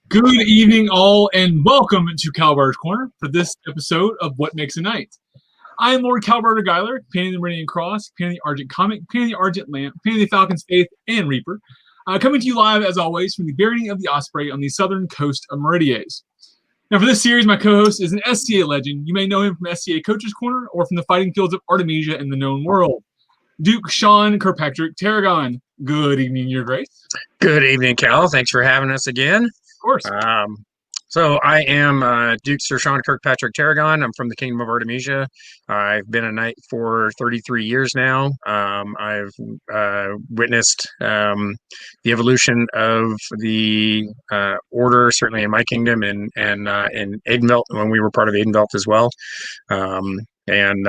Good evening, all, and welcome to Calbar's Corner for this episode of What Makes a Knight. I am Lord Calbarter Guyler, painting the Meridian Cross, painting the Argent Comet, painting the Argent Lamp, painting the Falcon's Faith, and Reaper. Coming to you live, as always, from the Barony of the Osprey on the southern coast of Meridies. Now, for this series, my co-host is an SCA legend. You may know him from SCA Coach's Corner or from the fighting fields of Artemisia and the known world. Duke Sean Kirkpatrick Tarragon. Good evening, Your Grace. Good evening, Cal. Thanks for having us again. Of course. So I am Duke Sir Sean Kirkpatrick Tarragon. I'm from the Kingdom of Artemisia. I've been a knight for 33 years now. I've witnessed the evolution of the order, certainly in my kingdom, and in Aidenvelt when we were part of Aidenvelt as well, and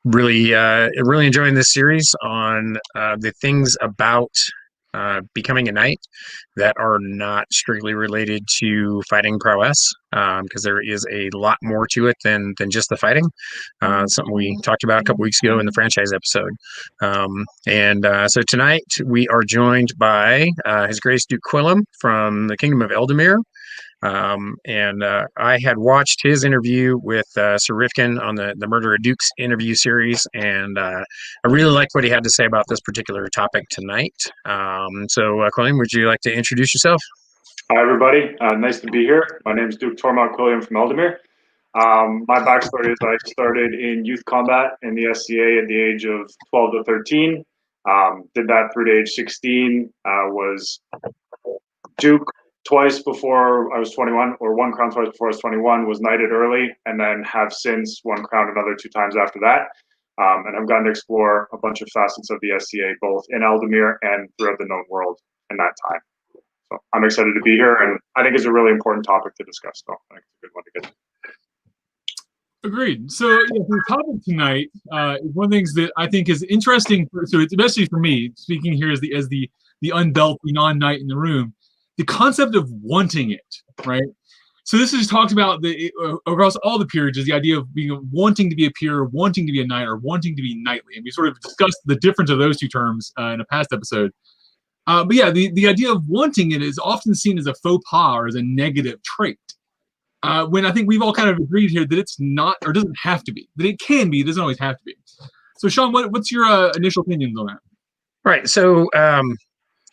really enjoying this series on the things about becoming a knight that are not strictly related to fighting prowess, because there is a lot more to it than just the fighting. Something we talked about a couple weeks ago in the franchise episode. So tonight we are joined by His Grace Duke Quillam from the Kingdom of Eldamir. I had watched his interview with Sir Rifkin on the Murder of Dukes interview series, and I really liked what he had to say about this particular topic tonight. Quilliam, would you like to introduce yourself? Hi, everybody. Nice to be here. My name is Duke Tormont Quillam from Eldamir. My backstory is I started in youth combat in the SCA at the age of 12 to 13. Did that through to age 16. Was Duke twice before I was 21, or one crown twice before I was 21, was knighted early, and then have since one crown another 2 times after that. And I've gotten to explore a bunch of facets of the SCA, both in Eldamir and throughout the known world in that time. So I'm excited to be here, and I think it's a really important topic to discuss, so I think it's a good one to get to. Agreed. So the topic tonight is one of the things that I think is interesting. So it's especially for me, speaking here as the unbelt, the non-knight in the room, the concept of wanting it, right? So this is talked about across all the peerages, the idea of wanting to be a peer, wanting to be a knight, or wanting to be knightly. And we sort of discussed the difference of those two terms in a past episode. But yeah, the idea of wanting it is often seen as a faux pas or as a negative trait. When I think we've all kind of agreed here that it's not, or doesn't have to be, that it can be, it doesn't always have to be. So Sean, what's your initial opinions on that? Right. So,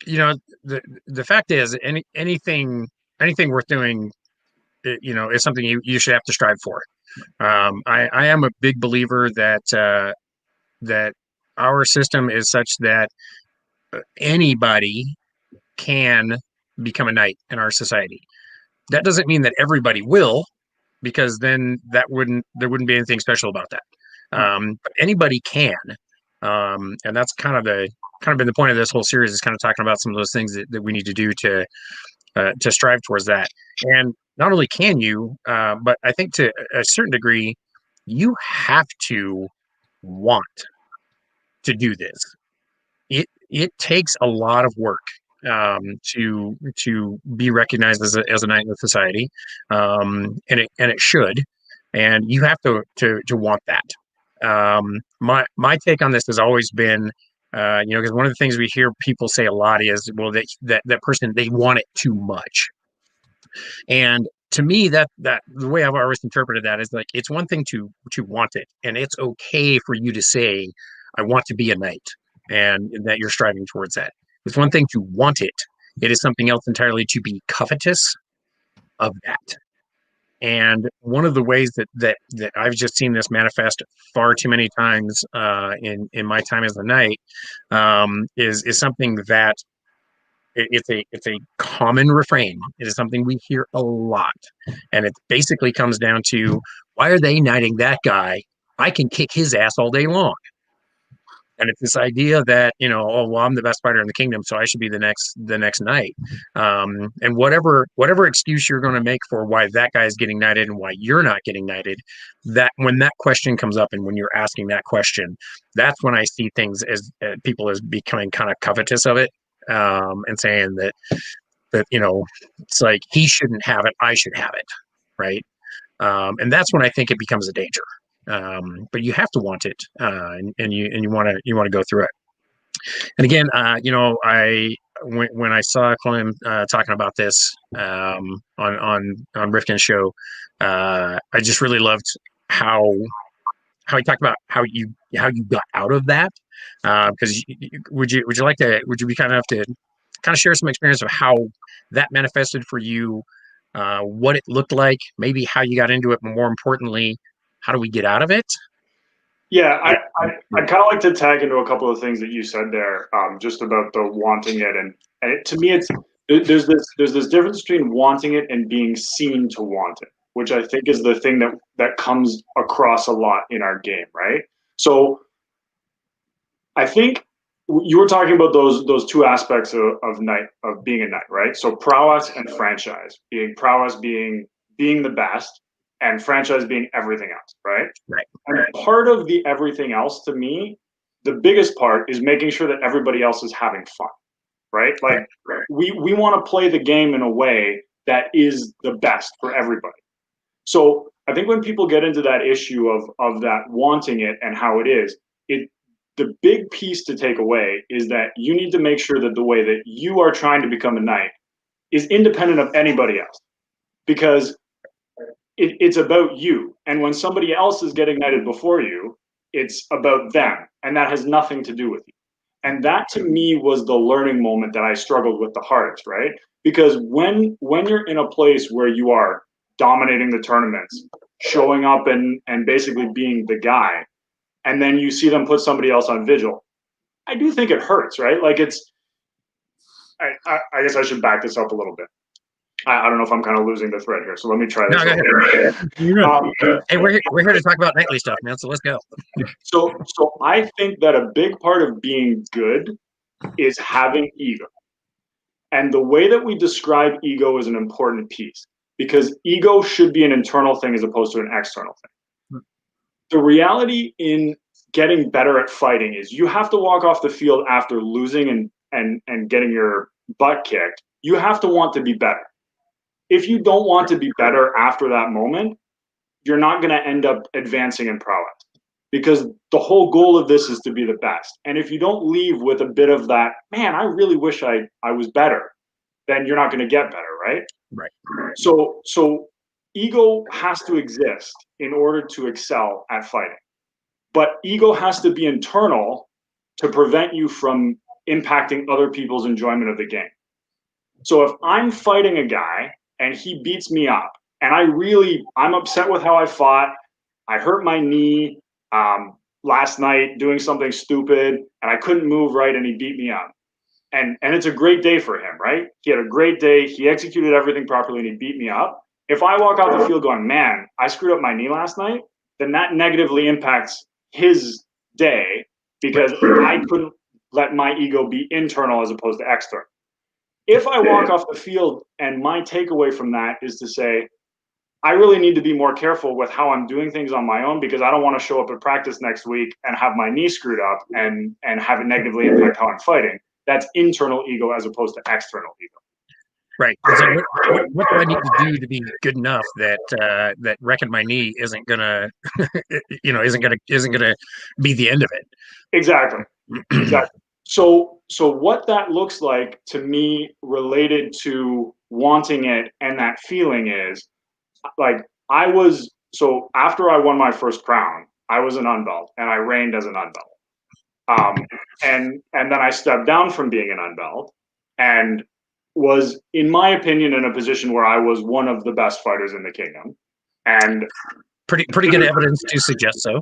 the fact is, anything worth doing, is something you should have to strive for. I am a big believer that our system is such that anybody can become a knight in our society. That doesn't mean that everybody will, because then there wouldn't be anything special about that. But anybody can, and that's kind of been the point of this whole series, is kind of talking about some of those things that we need to do to strive towards that. And not only can you, but I think to a certain degree, you have to want to do this. It takes a lot of work to be recognized as a knight in the society, and it should, and you have to want that. My take on this has always been, because one of the things we hear people say a lot is, well, that person, they want it too much. And to me, that the way I've always interpreted that is, like, it's one thing to want it, and it's okay for you to say, I want to be a knight, and that you're striving towards that. It's one thing to want it. It is something else entirely to be covetous of that. And one of the ways that I've just seen this manifest far too many times in my time as a knight is something that it's a common refrain. It is something we hear a lot, and it basically comes down to, why are they knighting that guy? I can kick his ass all day long. And it's this idea that, oh, well, I'm the best fighter in the kingdom, so I should be the next knight. And whatever excuse you're going to make for why that guy is getting knighted and why you're not getting knighted, that when that question comes up and when you're asking that question, that's when I see things as people as becoming kind of covetous of it, and saying that it's like, he shouldn't have it, I should have it, right? And that's when I think it becomes a danger. But you have to want it, and you want to go through it. And again, when I saw Quillam talking about this on Rifkin's show, I just really loved how he talked about how you got out of that. Because would you be kind enough to kind of share some experience of how that manifested for you, what it looked like, maybe how you got into it, but more importantly, how do we get out of it? Yeah, I kind of like to tag into a couple of things that you said there, just about the wanting it, and to me, there's this difference between wanting it and being seen to want it, which I think is the thing that comes across a lot in our game, right? So I think you were talking about those two aspects of being a knight, right? So prowess and franchise, prowess being the best, and franchise being everything else, right? Right. And part of the everything else, to me, the biggest part is making sure that everybody else is having fun, right? Like we want to play the game in a way that is the best for everybody. So I think when people get into that issue of that wanting it and how it is, the big piece to take away is that you need to make sure that the way that you are trying to become a knight is independent of anybody else, because it's about you. And when somebody else is getting knighted before you, it's about them, and that has nothing to do with you. And that to me was the learning moment that I struggled with the hardest, right? Because when you're in a place where you are dominating the tournaments, showing up and basically being the guy, and then you see them put somebody else on vigil, I do think it hurts, right? Like I guess I should back this up a little bit. I don't know if I'm kind of losing the thread here, so let me try this. Hey, we're here to talk about nightly stuff, man. So let's go. So I think that a big part of being good is having ego, and the way that we describe ego is an important piece, because ego should be an internal thing as opposed to an external thing. The reality in getting better at fighting is you have to walk off the field after losing and getting your butt kicked. You have to want to be better. If you don't want to be better after that moment, you're not going to end up advancing in prowess, because the whole goal of this is to be the best. And if you don't leave with a bit of that, man, I really wish I was better, then you're not going to get better, right? Right. So ego has to exist in order to excel at fighting. But ego has to be internal to prevent you from impacting other people's enjoyment of the game. So if I'm fighting a guy and he beats me up, and I'm upset with how I fought, I hurt my knee last night doing something stupid, and I couldn't move right, and he beat me up. And it's a great day for him, right? He had a great day. He executed everything properly, and he beat me up. If I walk out the field going, man, I screwed up my knee last night, then that negatively impacts his day, because I couldn't let my ego be internal as opposed to external. If I walk off the field and my takeaway from that is to say, I really need to be more careful with how I'm doing things on my own, because I don't want to show up at practice next week and have my knee screwed up and have it negatively impact how I'm fighting. That's internal ego as opposed to external ego. Right. So what do I need to do to be good enough that wrecking my knee isn't gonna, isn't gonna be the end of it? Exactly. Exactly. So what that looks like to me related to wanting it and that feeling is, like, so after I won my first crown, I was an unbelt and I reigned as an unbelt. And then I stepped down from being an unbelt and was, in my opinion, in a position where I was one of the best fighters in the kingdom. And pretty good evidence to suggest so.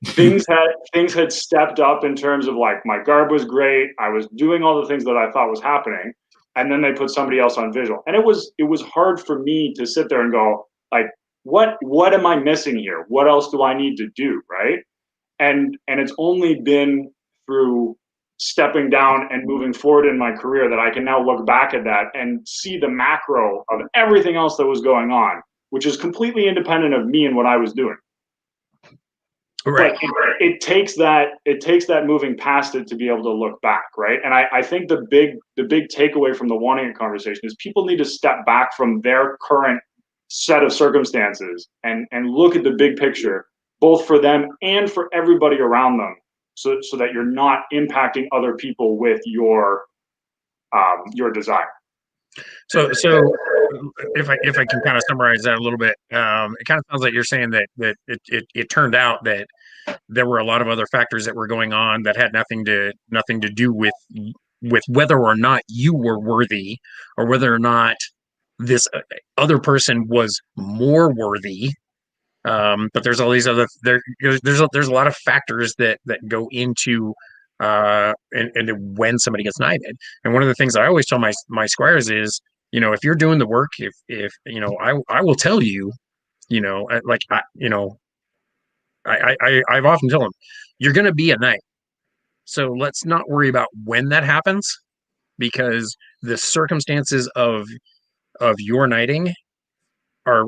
Things had stepped up in terms of, like, my garb was great. I was doing all the things that I thought was happening. And then they put somebody else on visual. And it was hard for me to sit there and go, like, what am I missing here? What else do I need to do? Right. And it's only been through stepping down and moving forward in my career that I can now look back at that and see the macro of everything else that was going on, which is completely independent of me and what I was doing. Right. But it takes that moving past it to be able to look back, right? And I think the big takeaway from the wanting it conversation is people need to step back from their current set of circumstances and look at the big picture, both for them and for everybody around them, so that you're not impacting other people with your desire. So if I can kind of summarize that a little bit, it kind of sounds like you're saying that it turned out that there were a lot of other factors that were going on that had nothing to do with whether or not you were worthy, or whether or not this other person was more worthy. But there's all these other there's a lot of factors that go into into when somebody gets knighted. And one of the things I always tell my squires is, if you're doing the work, if I will tell you, I've often told them, you're going to be a knight, so let's not worry about when that happens, because the circumstances of your knighting are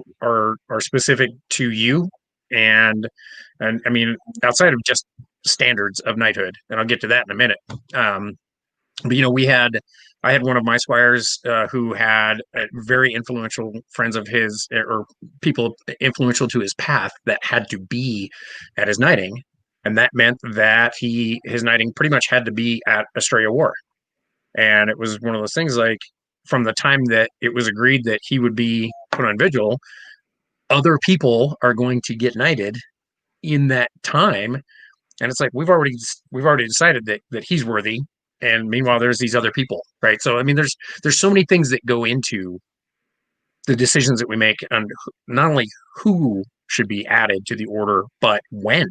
specific to you, and I mean, outside of just standards of knighthood, and I'll get to that in a minute. But I had one of my squires who had very influential friends of his, or people influential to his path, that had to be at his knighting, and that meant that his knighting pretty much had to be at Australia War. And it was one of those things, like, from the time that it was agreed that he would be put on vigil, other people are going to get knighted in that time. And it's like, we've already decided that he's worthy. And meanwhile, there's these other people, right? So, I mean, there's so many things that go into the decisions that we make, and not only who should be added to the order, but when.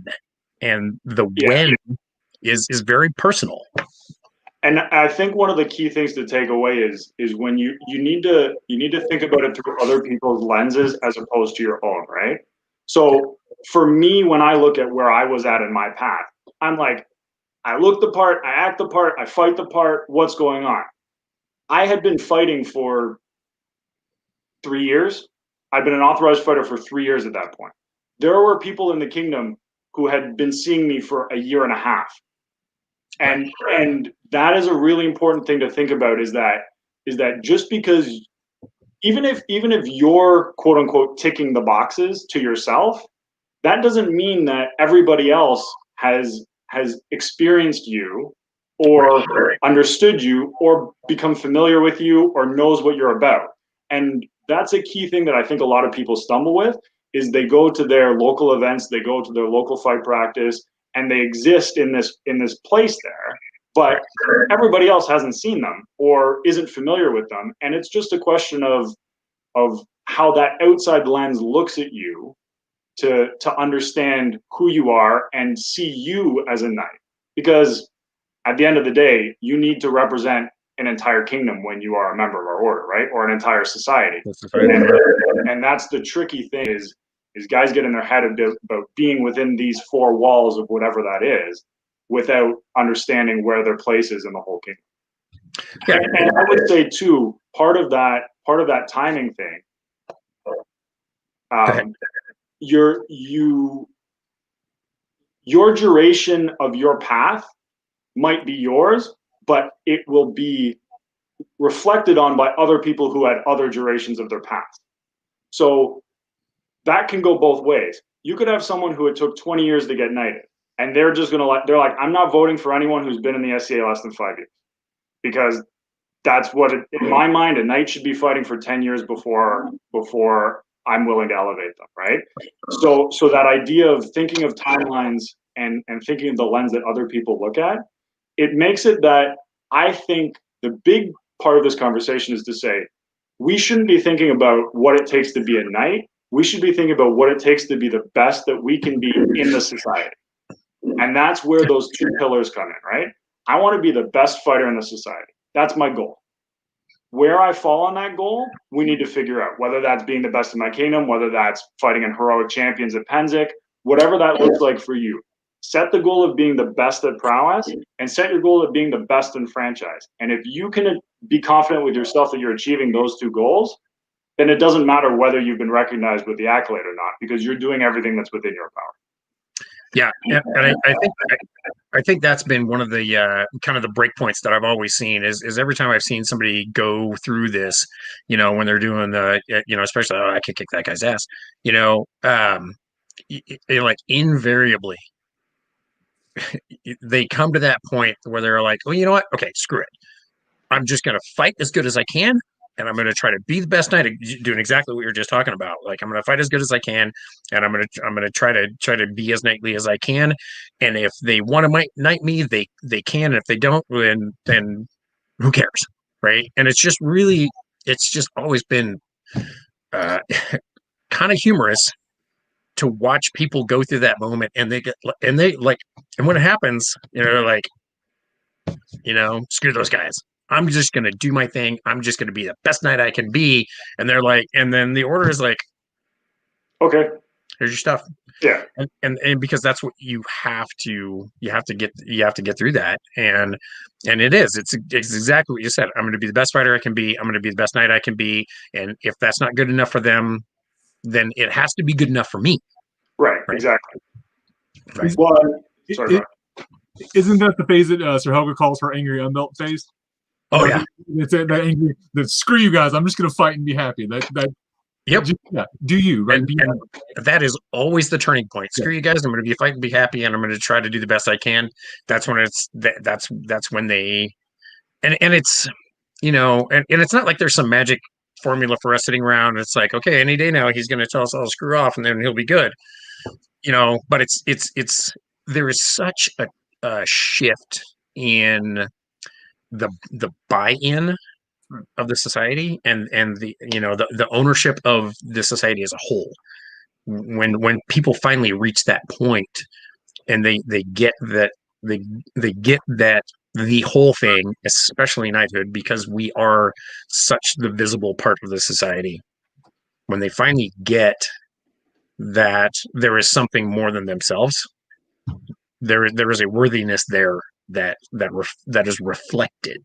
And the when is very personal. And I think one of the key things to take away is when you need to think about it through other people's lenses as opposed to your own, right? So for me, when I look at where I was at in my path, I'm like, I look the part, I act the part, I fight the part. What's going on? I had been fighting for 3 years. I'd been an authorized fighter for 3 years at that point. There were people in the kingdom who had been seeing me for a year and a half. And that is a really important thing to think about, is that just because even if you're quote unquote ticking the boxes to yourself, that doesn't mean that everybody else has experienced you, or understood you, or become familiar with you, or knows what you're about. And that's a key thing that I think a lot of people stumble with, is they go to their local events, they go to their local fight practice, and they exist in this place there, but everybody else hasn't seen them or isn't familiar with them. And it's just a question of how that outside lens looks at you to understand who you are and see you as a knight. Because at the end of the day, you need to represent an entire kingdom when you are a member of our order, right? Or an entire society. And that's the tricky thing, is guys get in their head about being within these four walls of whatever that is, without understanding where their place is in the whole kingdom. Yeah. And I would say too, part of that timing thing, your duration of your path might be yours, but it will be reflected on by other people who had other durations of their path. So that can go both ways. You could have someone who it took 20 years to get knighted, and they're like, I'm not voting for anyone who's been in the SCA less than 5 years, because that's what, in my mind, a knight should be fighting for 10 years before I'm willing to elevate them, right? So that idea of thinking of timelines and thinking of the lens that other people look at, it makes it that I think the big part of this conversation is to say, we shouldn't be thinking about what it takes to be a knight. We should be thinking about what it takes to be the best that we can be in the society. And that's where those two pillars come in, right? I want to be the best fighter in the society. That's my goal. Where I fall on that goal, we need to figure out, whether that's being the best in my kingdom, whether that's fighting in heroic champions at Penzic, whatever that looks like for you. Set the goal of being the best at prowess, and set your goal of being the best in franchise. And if you can be confident with yourself that you're achieving those two goals, then it doesn't matter whether you've been recognized with the accolade or not, because you're doing everything that's within your power. Yeah, and I think that's been one of the kind of the breakpoints that I've always seen is every time I've seen somebody go through this, when they're doing the, especially, I can kick that guy's ass, like, invariably, they come to that point where they're like, well, you know what? Okay, screw it. I'm just going to fight as good as I can. And I'm going to try to be the best knight, doing exactly what you're just talking about. Like, I'm going to fight as good as I can, and I'm going to try to be as knightly as I can. And if they want to knight me, they can. And if they don't, then who cares, right? And it's just always been uh, kind of humorous to watch people go through that moment, and when it happens, they're like, screw those guys. I'm just going to do my thing. I'm just going to be the best knight I can be. And they're like, and then the order is like, okay, here's your stuff. Yeah. And because that's what you have to get through that. And it's exactly what you said. I'm going to be the best fighter I can be. I'm going to be the best knight I can be. And if that's not good enough for them, then it has to be good enough for me. Right. Exactly. Right. Well, sorry. Isn't that the phase that Sir Helga calls her angry unbelt phase? Oh yeah, it's that angry. That screw you guys. I'm just going to fight and be happy. Yep. Do you right? And that is always the turning point. Screw you guys. I'm going to be fight and be happy, and I'm going to try to do the best I can. That's when that's when they, and it's and it's not like there's some magic formula for us sitting around. It's like, okay, any day now he's going to tell us all to screw off, and then he'll be good. But it's there is such a shift in the buy-in of the society and the the ownership of the society as a whole. When people finally reach that point and they get that they get that the whole thing, especially knighthood, because we are such the visible part of the society, when they finally get that there is something more than themselves, there is a worthiness there that is reflected.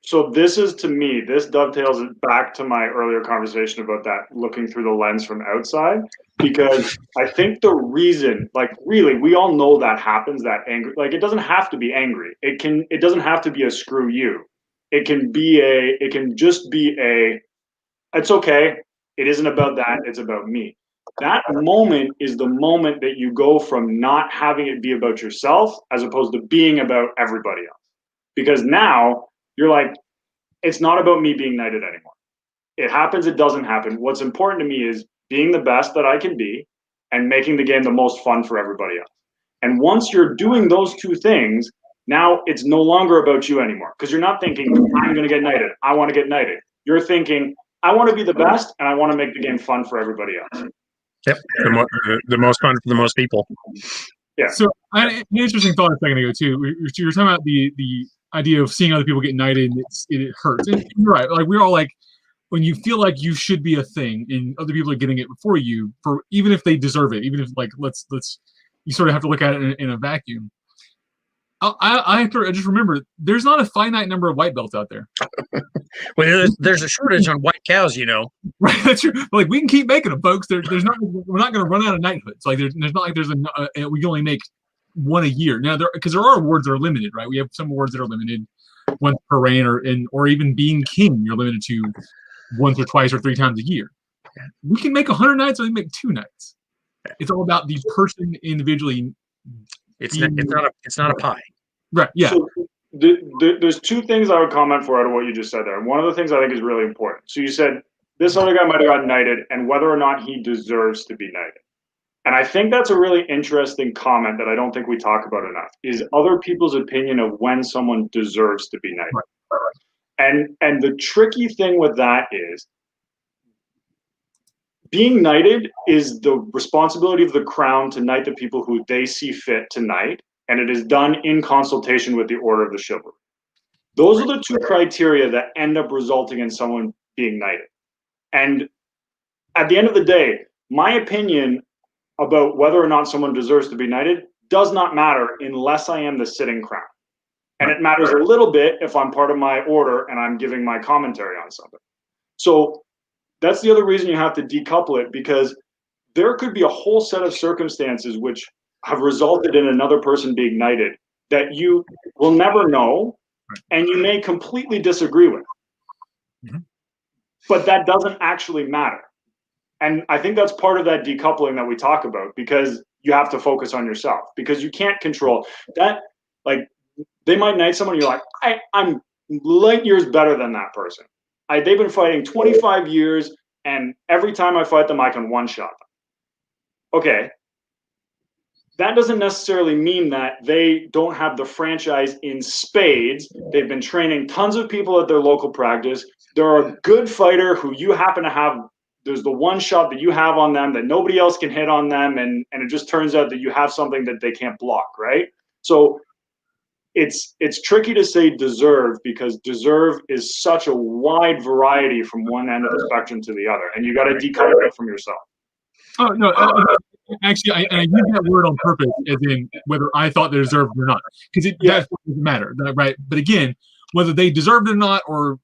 So this dovetails back to my earlier conversation about that looking through the lens from outside, because I think the reason, like, really, we all know that happens, that anger, like, it doesn't have to be angry. It doesn't have to be a screw you. It can just be it's okay. It isn't about that. It's about me. That moment is the moment that you go from not having it be about yourself as opposed to being about everybody else. Because now you're like, it's not about me being knighted anymore. It happens, it doesn't happen. What's important to me is being the best that I can be and making the game the most fun for everybody else. And once you're doing those two things, now it's no longer about you anymore. Because you're not thinking, I'm going to get knighted. I want to get knighted. You're thinking, I want to be the best and I want to make the game fun for everybody else. Yep. The most fun for the most people. Yeah. So an interesting thought a second ago too. You're talking about the idea of seeing other people get knighted and it hurts. And you're right. Like, we're all like, when you feel like you should be a thing and other people are getting it before you, for even if they deserve it, even if, like, let's you sort of have to look at it in a vacuum. I just remember there's not a finite number of white belts out there. Well, there's a shortage on white cows, Right, that's true. But, like, we can keep making them, folks. There's not. We're not going to run out of knighthood. It's like there's not like there's we can only make one a year now. Because there are awards that are limited, right? We have some awards that are limited once per reign, or even being king, you're limited to once or twice or 3 times a year. We can make 100 knights, or we can make 2 knights. It's all about the person individually. It's not a pie. Right. Yeah. So there's 2 things I would comment for out of what you just said there. And one of the things I think is really important. So you said this other guy might have gotten knighted, and whether or not he deserves to be knighted. And I think that's a really interesting comment that I don't think we talk about enough, is other people's opinion of when someone deserves to be knighted. Right. And the tricky thing with that is being knighted is the responsibility of the crown to knight the people who they see fit to knight, and it is done in consultation with the Order of the Chivalry. Those are the 2 criteria that end up resulting in someone being knighted. And at the end of the day, my opinion about whether or not someone deserves to be knighted does not matter unless I am the sitting crown. And it matters a little bit if I'm part of my order and I'm giving my commentary on something. So that's the other reason you have to decouple it, because there could be a whole set of circumstances which have resulted in another person being knighted that you will never know and you may completely disagree with. Mm-hmm. But that doesn't actually matter. And I think that's part of that decoupling that we talk about, because you have to focus on yourself, because you can't control that. Like, they might knight someone, you're like, I'm light years better than that person. They've been fighting 25 years, and every time I fight them, I can one-shot them. Okay. That doesn't necessarily mean that they don't have the franchise in spades. They've been training tons of people at their local practice. They're a good fighter who you happen to have. There's the one shot that you have on them that nobody else can hit on them, and it just turns out that you have something that they can't block, right? So it's tricky to say deserve, because deserve is such a wide variety from one end of the spectrum to the other, and you got to decouple it from yourself. Oh no, actually, I use that word on purpose, as in whether I thought they deserved it or not, because it that doesn't matter, right? But again, whether they deserved it or not, or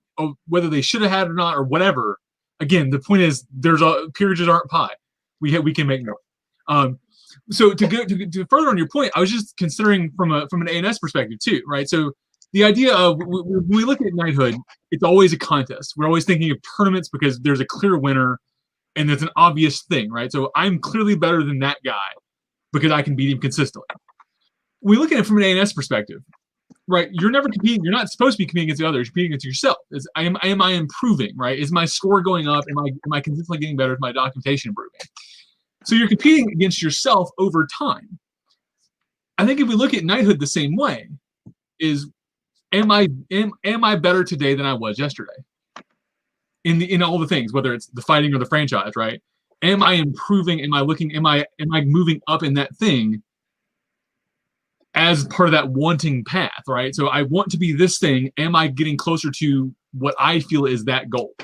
whether they should have had it or not, or whatever. Again, the point is, there's peerages aren't pie. We can make more. So to go to further on your point, I was just considering from an A&S perspective too, right? So the idea of when we look at knighthood, it's always a contest. We're always thinking of tournaments because there's a clear winner. And there's an obvious thing, right? So I'm clearly better than that guy because I can beat him consistently. We look at it from an A&S perspective, right? You're never competing. You're not supposed to be competing against the others. You're competing against yourself. Am I improving, right? Is my score going up? Am I consistently getting better? Is my documentation improving? So you're competing against yourself over time. I think if we look at knighthood the same way, is am I better today than I was yesterday? In all the things, whether it's the fighting or the franchise, right? Am I improving? Am I moving up in that thing as part of that wanting path, right? So I want to be this thing. Am I getting closer to what I feel is that goal?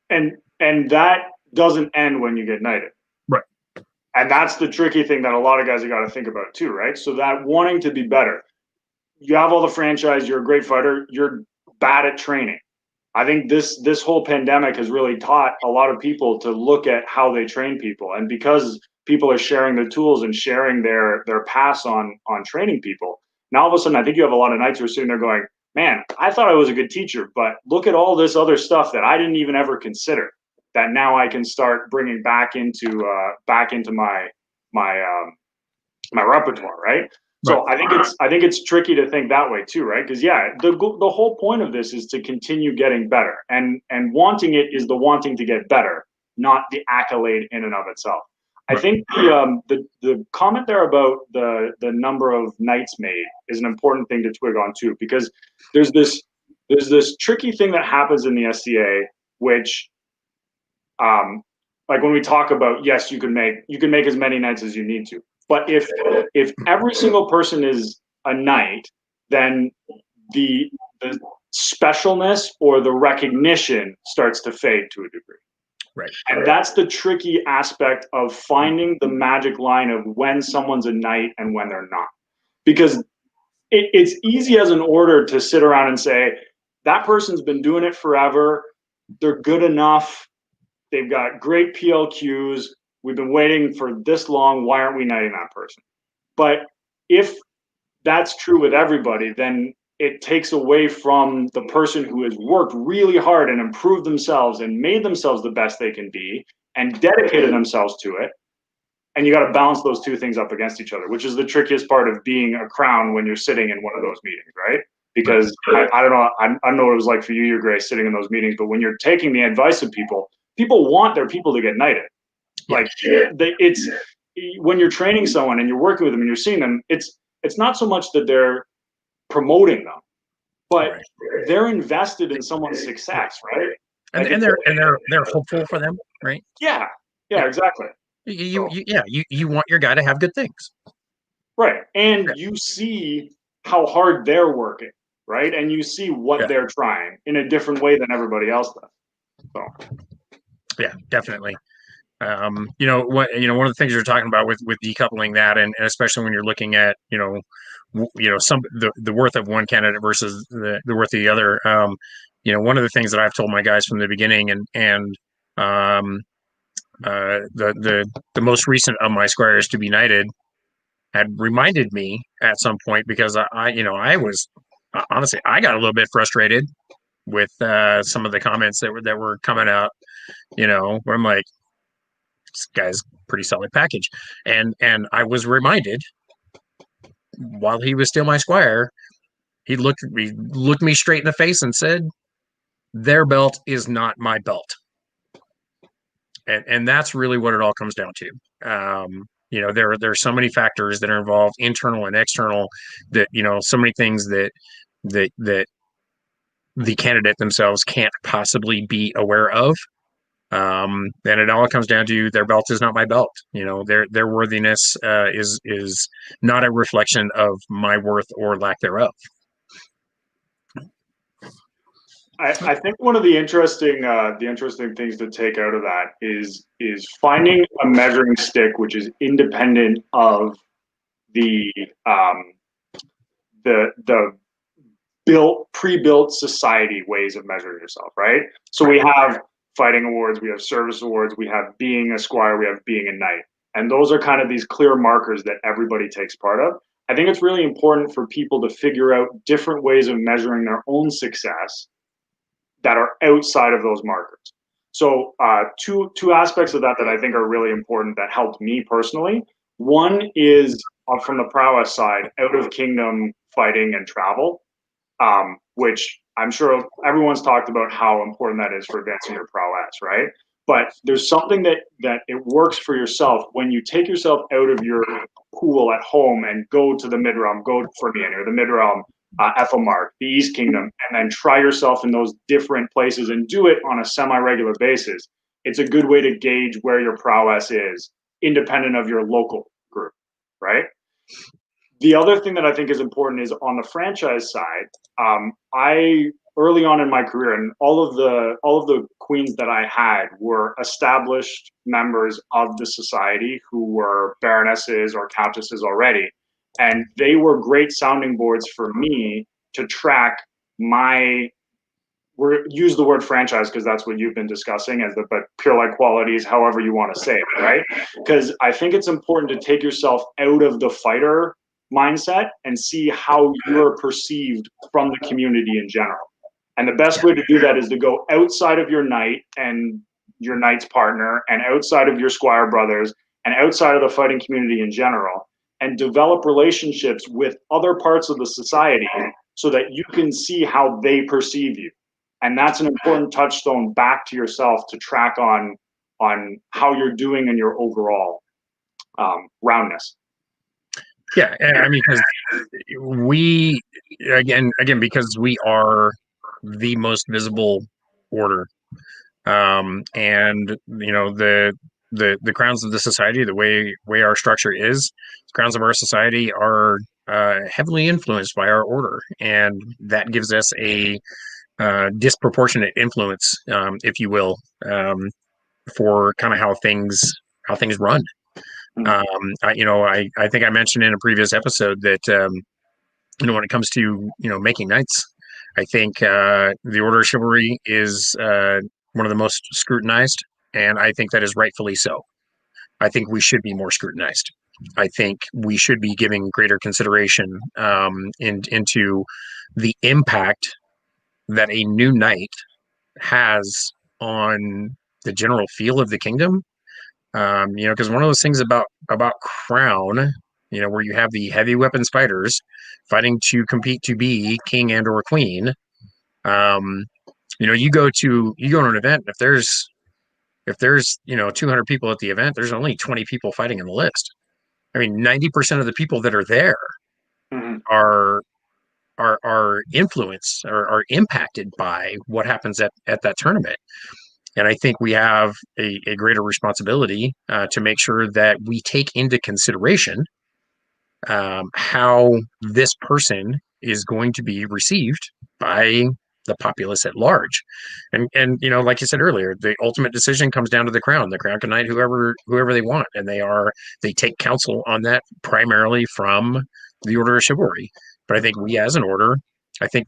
And that doesn't end when you get knighted. Right. And that's the tricky thing that a lot of guys have got to think about too, right? So that wanting to be better, you have all the franchise, you're a great fighter, you're bad at training. I think this whole pandemic has really taught a lot of people to look at how they train people. And because people are sharing their tools and sharing their pass on training people, now all of a sudden I think you have a lot of knights who are sitting there going, man, I thought I was a good teacher, but look at all this other stuff that I didn't even ever consider, that now I can start bringing back into my repertoire, right? So I think it's tricky to think that way too, right? Because the whole point of this is to continue getting better, and wanting it is the wanting to get better, not the accolade in and of itself. Right. I think the comment there about the number of knights made is an important thing to twig on too, because there's this tricky thing that happens in the SCA, which like when we talk about, yes, you can make as many knights as you need to. But if every single person is a knight, then the specialness or the recognition starts to fade to a degree. Right. And that's the tricky aspect of finding the magic line of when someone's a knight and when they're not. Because it's easy as an order to sit around and say, that person's been doing it forever, they're good enough, they've got great PLQs, we've been waiting for this long, why aren't we knighting that person? But if that's true with everybody, then it takes away from the person who has worked really hard and improved themselves and made themselves the best they can be and dedicated themselves to it. And you got to balance those two things up against each other, which is the trickiest part of being a crown when you're sitting in one of those meetings, right? Because I don't know what it was like for you, Your Grace, sitting in those meetings, but when you're taking the advice of people want their people to get knighted. Like it's when you're training someone and you're working with them and you're seeing them, it's not so much that they're promoting them, but they're invested in someone's success, right? And they're hopeful for them, right? Yeah, exactly. You want your guy to have good things, right? And you see how hard they're working, right? And you see what they're trying in a different way than everybody else does. So yeah, definitely. One of the things you're talking about with decoupling that, and especially when you're looking at the worth of one candidate versus the worth of the other. One of the things that I've told my guys from the beginning, and the most recent of my squires to be knighted had reminded me at some point, because I was honestly, I got a little bit frustrated with some of the comments that were coming out, where I'm like, this guy's pretty solid package. And I was reminded while he was still my squire, he looked me straight in the face and said, "Their belt is not my belt." And that's really what it all comes down to. There are so many factors that are involved, internal and external, that, so many things that the candidate themselves can't possibly be aware of. And it all comes down to their belt is not my belt. Their worthiness is not a reflection of my worth or lack thereof. I think one of the interesting things to take out of that is finding a measuring stick which is independent of the pre-built society ways of measuring yourself, right? So we have fighting awards, we have service awards, we have being a squire, we have being a knight, and those are kind of these clear markers that everybody takes part of. I think it's really important for people to figure out different ways of measuring their own success that are outside of those markers. So two aspects of that I think are really important that helped me personally. One is from the prowess side, out of kingdom fighting and travel, which I'm sure everyone's talked about how important that is for advancing your prowess, right? But there's something that it works for yourself when you take yourself out of your pool at home and go to the mid-realm, go for me or the mid-realm, Ethelmark, the East Kingdom, and then try yourself in those different places and do it on a semi-regular basis. It's a good way to gauge where your prowess is, independent of your local group, right? The other thing that I think is important is on the franchise side. I early on in my career, and all of the queens that I had were established members of the society who were baronesses or countesses already. And they were great sounding boards for me to track use the word franchise because that's what you've been discussing but pure like qualities, however you want to say it, right? Because I think it's important to take yourself out of the fighter mindset and see how you're perceived from the community in general. And the best way to do that is to go outside of your knight and your knight's partner and outside of your squire brothers and outside of the fighting community in general, and develop relationships with other parts of the society so that you can see how they perceive you. And that's an important touchstone back to yourself to track on how you're doing in your overall roundness. Yeah, I mean, because we again because we are the most visible order, and the crowns of the society, the way our structure is, the crowns of our society are heavily influenced by our order, and that gives us a disproportionate influence, if you will, for kind of how things run. I think I mentioned in a previous episode that when it comes to making knights, I think the Order of Chivalry is one of the most scrutinized, and I think that is rightfully so. I think we should be more scrutinized. I think we should be giving greater consideration into the impact that a new knight has on the general feel of the kingdom. Because one of those things about Crown, where you have the heavy weapons fighters fighting to compete to be king and or queen. You go to an event, if there's 200 people at the event, there's only 20 people fighting in the list. I mean, 90% of the people that are there are influenced or are impacted by what happens at that tournament. And I think we have a greater responsibility to make sure that we take into consideration how this person is going to be received by the populace at large. And like you said earlier, the ultimate decision comes down to the crown. The crown can knight whoever they want, and they take counsel on that primarily from the Order of Chivalry. But I think we as an order, I think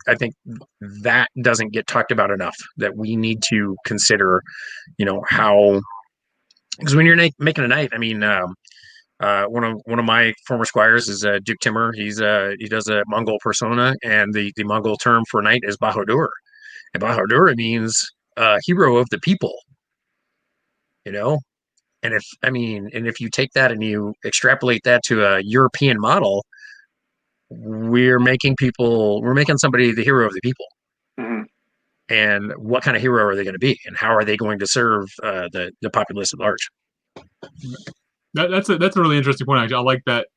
that doesn't get talked about enough, that we need to consider, how, because when you're making a knight, I mean, one of my former squires is Duke Timur. He does a Mongol persona, and the Mongol term for knight is Bahadur. And Bahadur means hero of the people, if you take that and you extrapolate that to a European model, we're making somebody the hero of the people. Mhm. And what kind of hero are they going to be, and how are they going to serve the populace at large? That's a really interesting point. Actually, I like that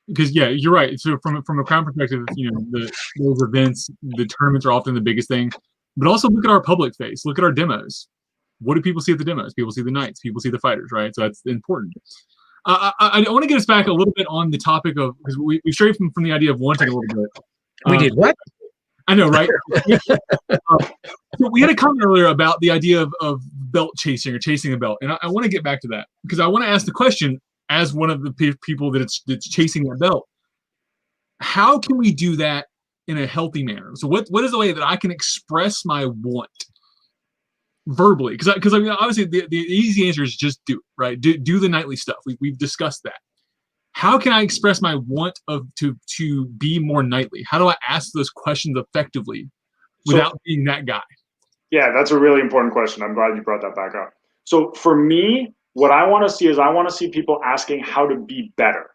because you're right. So from a crown perspective, those events, the tournaments are often the biggest thing, but also look at our public face. Look at our demos. What do people see at the demos? People see the knights. People see the fighters, right? So that's important. I want to get us back a little bit on the topic of, because we strayed from the idea of wanting a little bit. We did what? I know, right? So we had a comment earlier about the idea of belt chasing or chasing a belt, and I want to get back to that because I want to ask the question as one of the people that's chasing that belt. How can we do that in a healthy manner? So what is the way that I can express my want verbally? Because I mean, obviously the easy answer is just do it, right? Do the nightly stuff. We've discussed that. How can I express my want to be more nightly? How do I ask those questions effectively without being that guy? Yeah, that's a really important question. I'm glad you brought that back up. So for me, what I want to see is I want to see people asking how to be better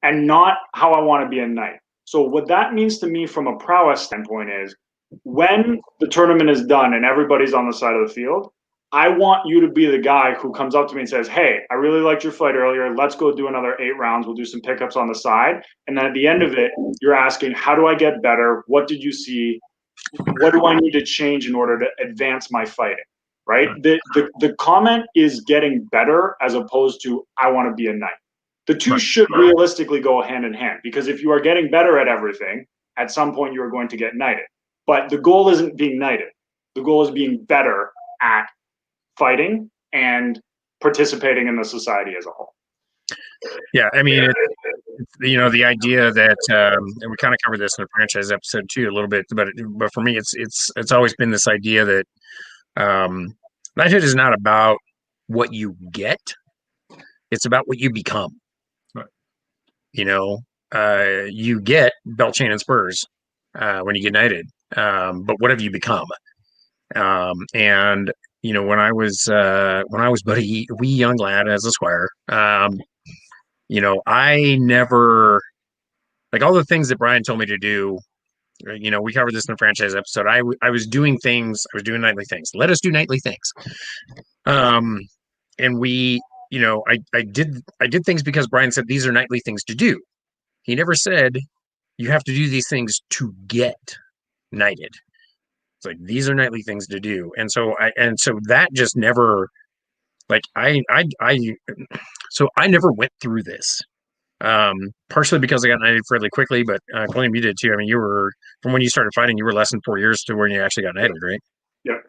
and not how I want to be a knight. So what that means to me from a prowess standpoint is when the tournament is done and everybody's on the side of the field, I want you to be the guy who comes up to me and says, hey, I really liked your fight earlier. Let's go do another 8 rounds. We'll do some pickups on the side. And then at the end of it, you're asking, how do I get better? What did you see? What do I need to change in order to advance my fighting? Right? The comment is getting better as opposed to I want to be a knight. The two should realistically go hand in hand, because if you are getting better at everything, at some point you are going to get knighted. But the goal isn't being knighted. The goal is being better at fighting and participating in the society as a whole. Yeah, I mean, the idea that, and we kind of covered this in the franchise episode too a little bit, but for me, it's always been this idea that knighthood is not about what you get; it's about what you become. Right. You get belt, chain, and spurs when you get knighted, but what have you become? And when I was but a wee young lad as a squire, I never, like, all the things that Brian told me to do. We covered this in the franchise episode. I was doing things. I was doing nightly things. Let us do nightly things. And we, I did things because Brian said these are nightly things to do. He never said you have to do these things to get knighted. It's like, these are nightly things to do. And so that just never, like, so I never went through this. Partially because I got knighted fairly quickly, but Quillam, you did too. I mean, you were, from when you started fighting, you were less than 4 years to when you actually got knighted, right? Yep.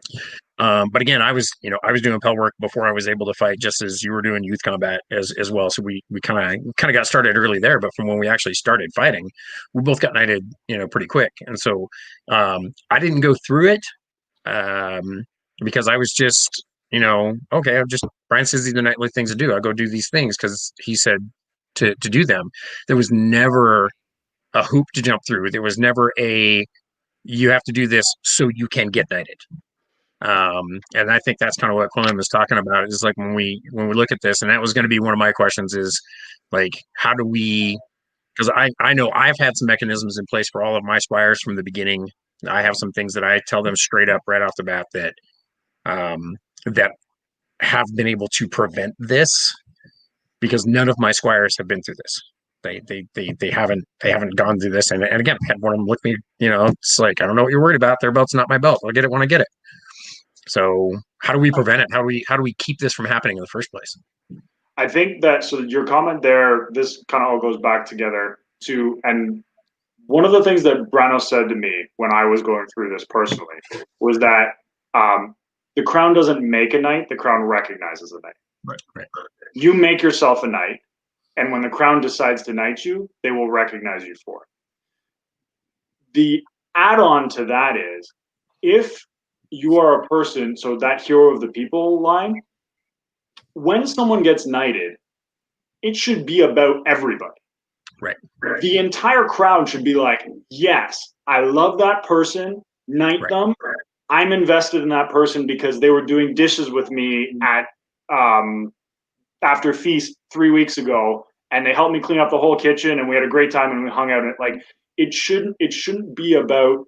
But again, I was doing pel work before I was able to fight, just as you were doing youth combat as well. So we kind of got started early there, but from when we actually started fighting, we both got knighted, pretty quick. And so I didn't go through it because I was just, okay, Brian says these are nightly things to do. I'll go do these things because he said to do them. There was never a hoop to jump through. There was never you have to do this so you can get knighted. And I think that's kind of what Quillam is talking about. Is like when we look at this, and that was going to be one of my questions, is like, how do we, because I know I've had some mechanisms in place for all of my squires from the beginning. I have some things that I tell them straight up right off the bat that that have been able to prevent this, because none of my squires have been through this. They haven't gone through this. And again, I had one of them look me, it's like, I don't know what you're worried about. Their belt's not my belt. I'll get it when I get it. So how do we prevent it? How do we keep this from happening in the first place? I think that, so your comment there, this kind of all goes back together to, and one of the things that Brano said to me when I was going through this personally was that the crown doesn't make a knight, the crown recognizes a knight. Right. You make yourself a knight, and when the crown decides to knight you, they will recognize you for it. The add-on to that is, if you are a person, so that hero of the people line, when someone gets knighted, it should be about everybody. Right. The entire crowd should be like, yes, I love that person, knight them. I'm invested in that person because they were doing dishes with me at after feast 3 weeks ago, and they helped me clean up the whole kitchen, and we had a great time, and we hung out. And like, it shouldn't be about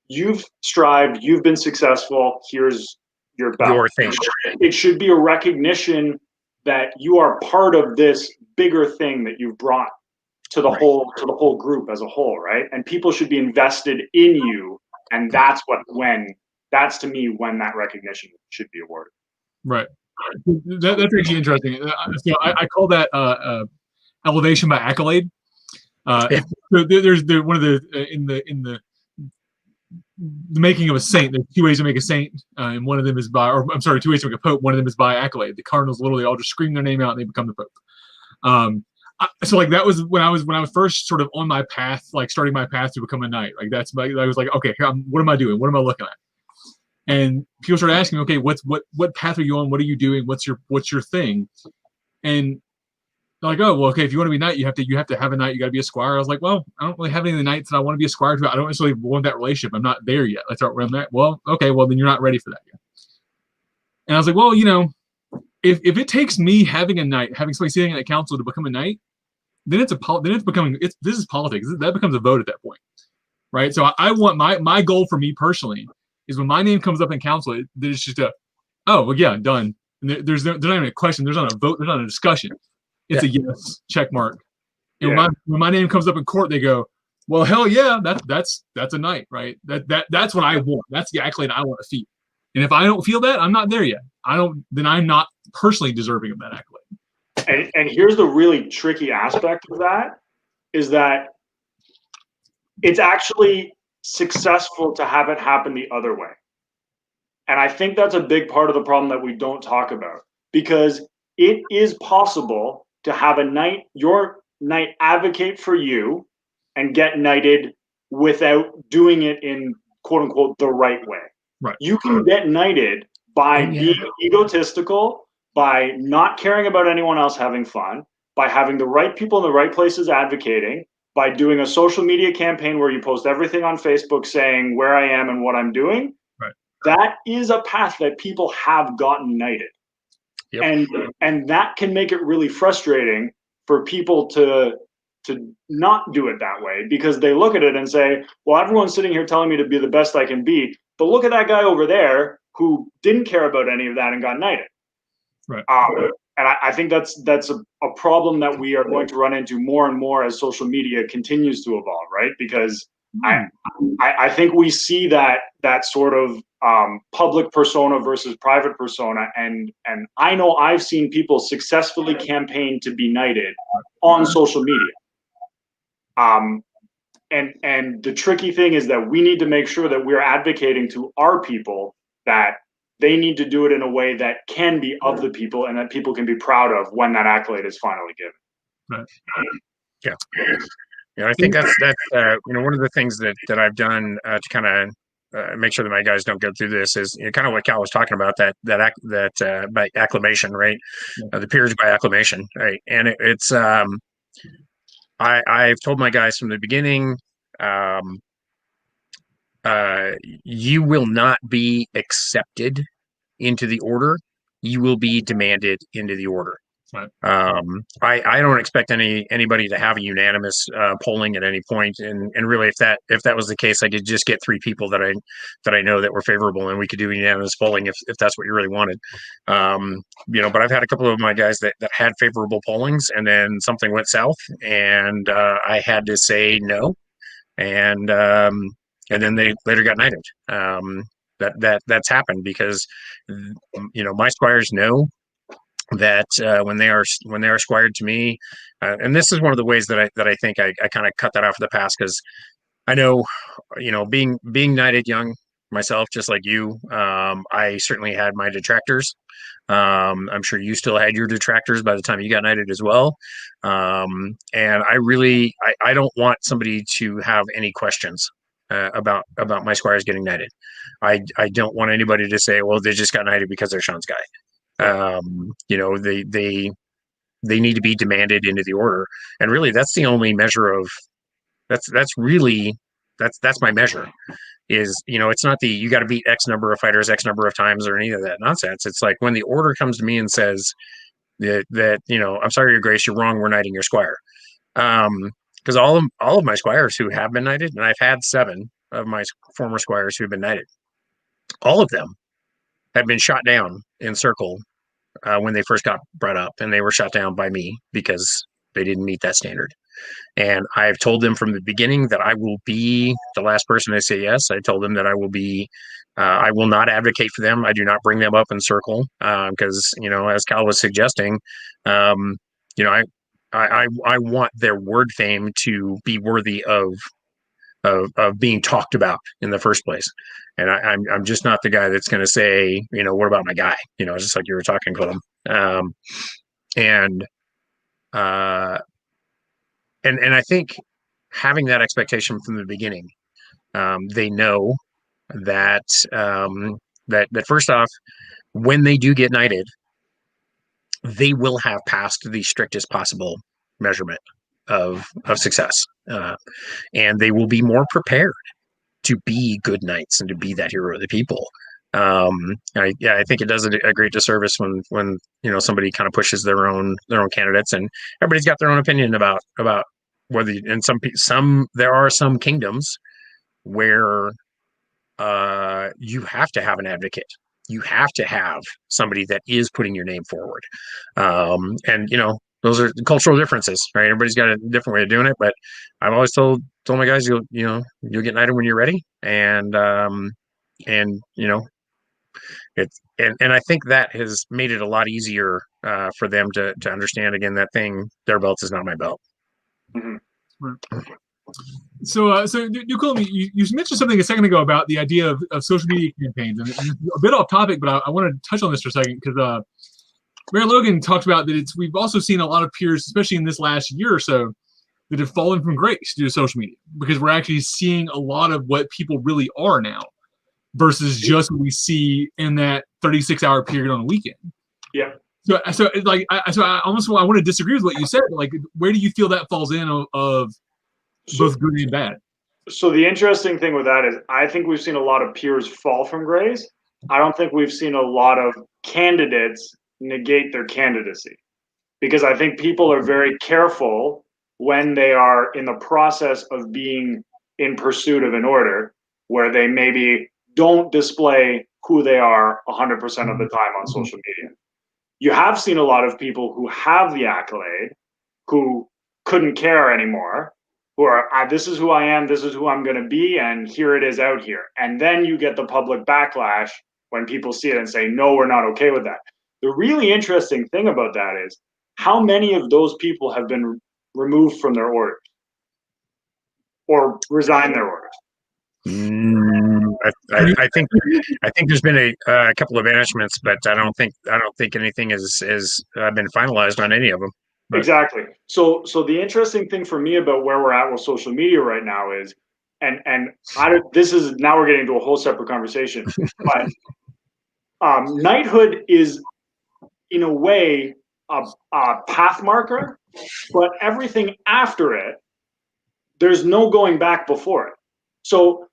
you've strived, you've been successful, here's your belt. Your thing. It should be a recognition that you are part of this bigger thing that you've brought to the whole group as a whole, right? And people should be invested in you, and that's to me when that recognition should be awarded. Right. That's actually interesting. So I call that elevation by accolade. So there's one of the in the making of a saint. There's 2 ways to make a saint, and one of them is by, or I'm sorry, 2 ways to make a pope. One of them is by accolade. The cardinals literally all just scream their name out and they become the pope. So like that was when I was first sort of on my path, like starting my path to become a knight. Like I was like, okay, what am I doing? What am I looking at? And people started asking me, okay, what path are you on? What are you doing? What's your thing? And they're like, oh, well, okay, if you want to be a knight, you have to have a knight. You got to be a squire. I was like, well, I don't really have any of the knights that I want to be a squire to. I don't necessarily want that relationship. I'm not there yet. Let's start around that. Well, okay, well then you're not ready for that yet. And I was like, well, if it takes me having a knight, having somebody sitting in a council to become a knight, then this is politics. That becomes a vote at that point, right? So I want my goal for me personally is when my name comes up in council, it's just oh, well, yeah, done. And there's not even a question. There's not a vote. There's not a discussion. It's a yes, check mark. And when my name comes up in court, they go, well, hell yeah, that's a knight, right? That's what I want. That's the accolade I want to feel. And if I don't feel that, I'm not there yet. Then I'm not personally deserving of that accolade. And here's the really tricky aspect of that is that it's actually successful to have it happen the other way. And I think that's a big part of the problem that we don't talk about, because it is possible to have your knight advocate for you and get knighted without doing it in quote unquote the right way. Right. You can get knighted by being egotistical, by not caring about anyone else having fun, by having the right people in the right places advocating, by doing a social media campaign where you post everything on Facebook saying where I am and what I'm doing. Right. That is a path that people have gotten knighted. Yep. And that can make it really frustrating for people to not do it that way, because they look at it and say, well, everyone's sitting here telling me to be the best I can be, but look at that guy over there who didn't care about any of that and got knighted. Right. And I think that's a problem that we are going to run into more and more as social media continues to evolve, right? Because I think we see that sort of public persona versus private persona, and I know I've seen people successfully campaign to be knighted on social media. And the tricky thing is that we need to make sure that we're advocating to our people that they need to do it in a way that can be of the people and that people can be proud of when that accolade is finally given. Right. Yeah, I think that's one of the things that I've done to kind of make sure that my guys don't go through this is kind of what Kal was talking about, that by acclamation, right? The peerage by acclamation, right? And it's I've told my guys from the beginning, you will not be accepted into the order. You will be demanded into the order. Right. I don't expect anybody to have a unanimous polling at any point, and really, if that was the case, I could just get 3 people that I know that were favorable, and we could do unanimous polling if that's what you really wanted. But I've had a couple of my guys that had favorable pollings, and then something went south, and I had to say no, and then they later got knighted. That's happened because my squires know that when they are squired to me, and this is one of the ways that I think I kind of cut that off of the past, because I know being knighted young myself, just like you, I certainly had my detractors. I'm sure you still had your detractors by the time you got knighted as well. And I don't want somebody to have any questions about my squires getting knighted. I don't want anybody to say, well, they just got knighted because they're Sean's guy. They need to be demanded into the order, and really that's the only measure of that's my measure is, it's not the, you got to beat X number of fighters X number of times or any of that nonsense. It's like when the order comes to me and says that I'm sorry, Your Grace, you're wrong, we're knighting your squire. Because all of my squires who have been knighted, and I've had 7 of my former squires who've been knighted, all of them have been shot down in circle when they first got brought up, and they were shot down by me because they didn't meet that standard. And I've told them from the beginning that I will be the last person to say yes. I told them that I will not advocate for them. I do not bring them up in circle because, as Kal was suggesting, I want their word fame to be worthy of being talked about in the first place. And I'm just not the guy that's going to say, what about my guy? Just like you were talking, Quillam. And I think having that expectation from the beginning, they know that that first off, when they do get knighted, they will have passed the strictest possible measurement of success, and they will be more prepared to be good knights and to be that hero of the people. I think it does a great disservice when somebody kind of pushes their own candidates, and everybody's got their own opinion about whether, and there are some kingdoms where you have to have an advocate. You have to have somebody that is putting your name forward. And those are cultural differences, right? Everybody's got a different way of doing it, but I've always told my guys, you'll get knighted when you're ready. And it's, and I think that has made it a lot easier for them to understand, again, that their belt is not my belt. Mm-hmm. Right. So Duke Quillam, you mentioned something a second ago about the idea of social media campaigns, and a bit off topic, but I wanted to touch on this for a second because Mary Logan talked about that we've also seen a lot of peers, especially in this last year or so, that have fallen from grace due to social media, because we're actually seeing a lot of what people really are now versus just what we see in that 36-hour period on the weekend. Yeah. So I want to disagree with what you said. Like, where do you feel that falls in of both good and bad? So the interesting thing with that is I think we've seen a lot of peers fall from grace. I don't think we've seen a lot of candidates negate their candidacy, because I think people are very careful when they are in the process of being in pursuit of an order, where they maybe don't display who they are 100% of the time on social media. You have seen a lot of people who have the accolade, who couldn't care anymore, who are, this is who I am, this is who I'm going to be, and here it is out here. And then you get the public backlash when people see it and say, no, we're not okay with that. The really interesting thing about that is how many of those people have been removed from their orders or resigned their orders. I think there's been a couple of banishments, but I don't think anything has been finalized on any of them. But. Exactly. So the interesting thing for me about where we're at with social media right now is, this is, now we're getting into a whole separate conversation, but knighthood is in a way a path marker, but everything after it, there's no going back before it. So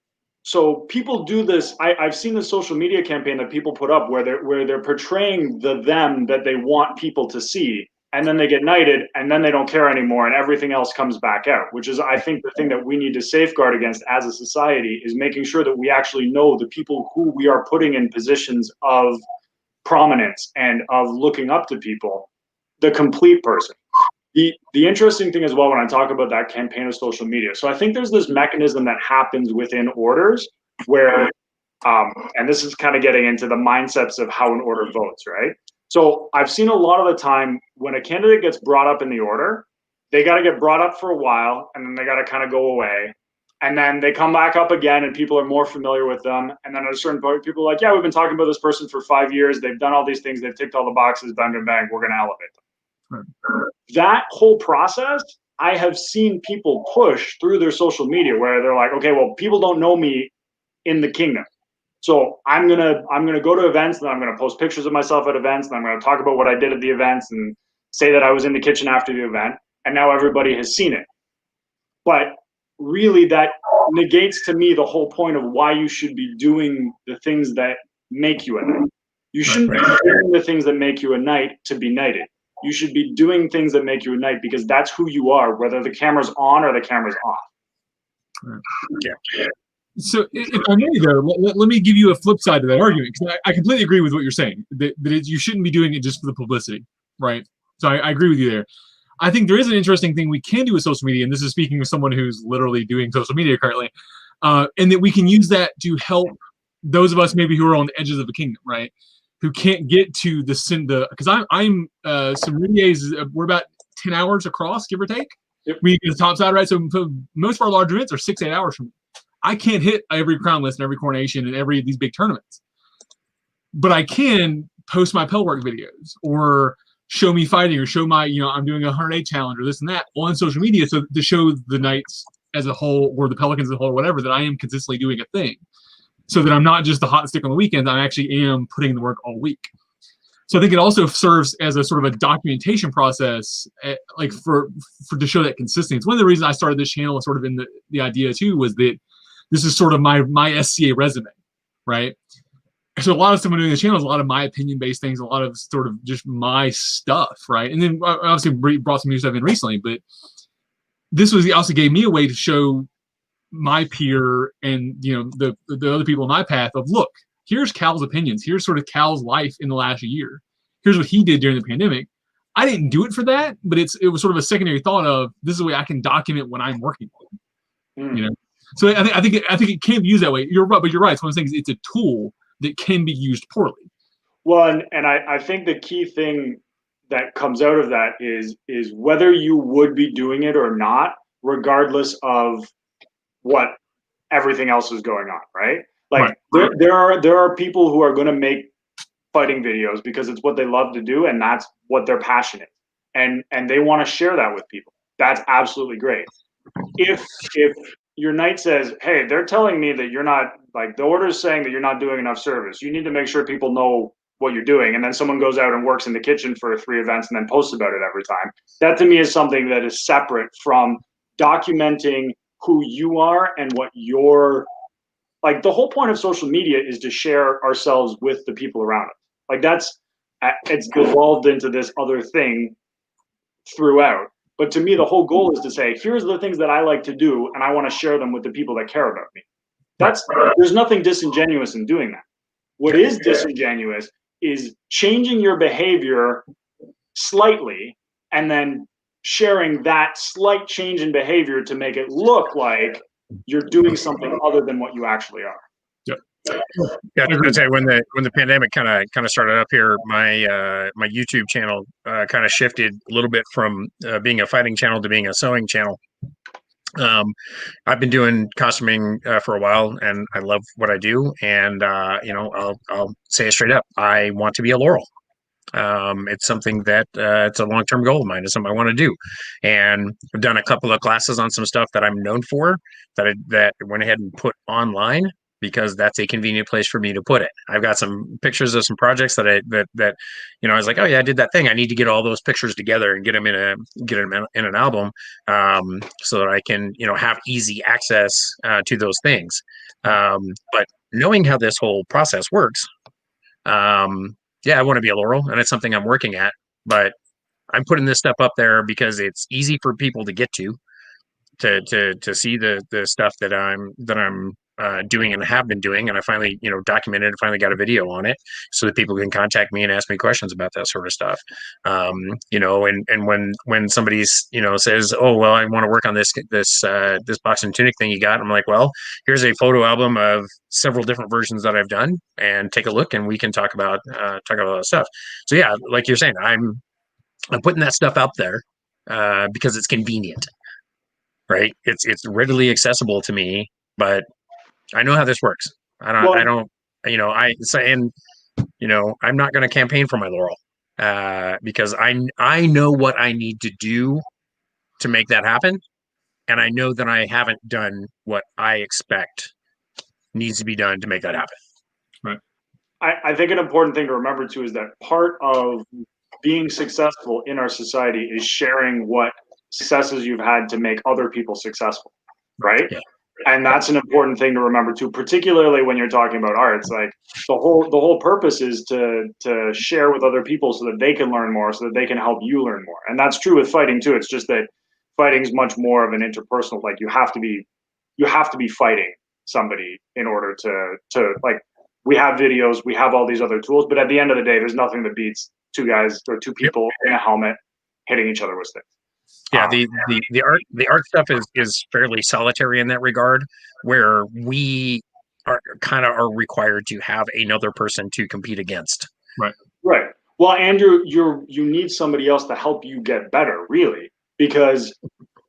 people do this. I've seen the social media campaign that people put up where they're portraying the them that they want people to see, and then they get knighted, and then they don't care anymore, and everything else comes back out, which is, I think, the thing that we need to safeguard against as a society, is making sure that we actually know the people who we are putting in positions of prominence and of looking up to people, the complete person. The interesting thing as well, when I talk about that campaign of social media, so I think there's this mechanism that happens within orders where, and this is kind of getting into the mindsets of how an order votes, right? So I've seen a lot of the time when a candidate gets brought up in the order, they got to get brought up for a while, and then they got to kind of go away. And then they come back up again, and people are more familiar with them. And then at a certain point, people are like, yeah, we've been talking about this person for 5 years. They've done all these things. They've ticked all the boxes, bang, bang, bang. We're going to elevate them. That whole process, I have seen people push through their social media where they're like, okay, well, people don't know me in the kingdom. So I'm gonna go to events, and I'm gonna post pictures of myself at events, and I'm gonna talk about what I did at the events and say that I was in the kitchen after the event, and now everybody has seen it. But really, that negates to me the whole point of why you should be doing the things that make you a knight. You shouldn't be doing the things that make you a knight to be knighted. You should be doing things that make you a knight because that's who you are, whether the camera's on or the camera's off. Yeah. So if I may, though, let me give you a flip side to that argument, because I completely agree with what you're saying, that you shouldn't be doing it just for the publicity, right? So I agree with you there. I think there is an interesting thing we can do with social media, and this is speaking of someone who's literally doing social media currently, and that we can use that to help those of us maybe who are on the edges of the kingdom, right? Who can't get to because I'm Sommeliers, we're about 10 hours across, give or take. Yep. We get the top side, right? So most of our large events are 6-8 hours from me. I can't hit every crown list and every coronation and every of these big tournaments, but I can post my Pell work videos or show me fighting or show my, I'm doing a 108 challenge or this and that on social media, so to show the Knights as a whole or the Pelicans as a whole or whatever that I am consistently doing a thing, so that I'm not just the hot stick on the weekends. I actually am putting in the work all week. So I think it also serves as a sort of a documentation process, like for to show that consistency. It's one of the reasons I started this channel, sort of in the idea too, was that this is sort of my SCA resume, right? So a lot of someone doing the channel is a lot of my opinion-based things, a lot of sort of just my stuff, right? And then obviously brought some new stuff in recently, but this also gave me a way to show my peer and the other people in my path of, look, here's Kal's opinions, here's sort of Kal's life in the last year, here's what he did during the pandemic. I didn't do it for that, but it was sort of a secondary thought of, this is a way I can document what I'm working on. So I think it can be used that way. You're right, but you're right. It's one of those things. It's a tool that can be used poorly. Well, and I think the key thing that comes out of that is whether you would be doing it or not, regardless of what everything else is going on, right? Like there are people who are going to make fighting videos because it's what they love to do and that's what they're passionate, and they want to share that with people. That's absolutely great. If your knight says, hey, they're telling me that you're not, like, the order is saying that you're not doing enough service, you need to make sure people know what you're doing, and then someone goes out and works in the kitchen for 3 events and then posts about it every time, that to me is something that is separate from documenting who you are and what you're, like, the whole point of social media is to share ourselves with the people around us. Like, it's evolved into this other thing throughout. But to me, the whole goal is to say, here's the things that I like to do, and I want to share them with the people that care about me. There's nothing disingenuous in doing that. What is disingenuous is changing your behavior slightly and then sharing that slight change in behavior to make it look like you're doing something other than what you actually are. Yeah, I'd say when the pandemic kind of started up here, my my YouTube channel kind of shifted a little bit from being a fighting channel to being a sewing channel. I've been doing costuming for a while, and I love what I do. And I'll say it straight up: I want to be a Laurel. It's something that it's a long-term goal of mine. It's something I want to do, and I've done a couple of classes on some stuff that I'm known for that I went ahead and put online, because that's a convenient place for me to put it. I've got some pictures of some projects that I was like, oh yeah, I did that thing. I need to get all those pictures together and get them in an album, so that I can have easy access to those things. But knowing how this whole process works, yeah, I want to be a Laurel, and it's something I'm working at. But I'm putting this stuff up there because it's easy for people to get to see the stuff that I'm doing and have been doing, and I finally documented and finally got a video on it so that people can contact me and ask me questions about that sort of stuff. And when somebody's says, oh well, I want to work on this boxing tunic thing you got, I'm like, well, here's a photo album of several different versions that I've done, and take a look and we can talk about that stuff. So yeah, like you're saying, I'm putting that stuff out there because it's convenient. Right. It's readily accessible to me, but I know how this works. I'm not going to campaign for my Laurel because I know what I need to do to make that happen. And I know that I haven't done what I expect needs to be done to make that happen. Right. I think an important thing to remember too is that part of being successful in our society is sharing what successes you've had to make other people successful, right? Yeah. And that's an important thing to remember too, particularly when you're talking about arts. Like the whole purpose is to share with other people so that they can learn more, so that they can help you learn more. And that's true with fighting too. It's just that fighting is much more of an interpersonal. Like you have to be fighting somebody in order to like. We have videos, we have all these other tools, but at the end of the day, there's nothing that beats two guys or two people in a helmet hitting each other with sticks. Yeah, the art stuff is fairly solitary in that regard, where we are required to have another person to compete against. Right. Well, Andrew, you need somebody else to help you get better, really, because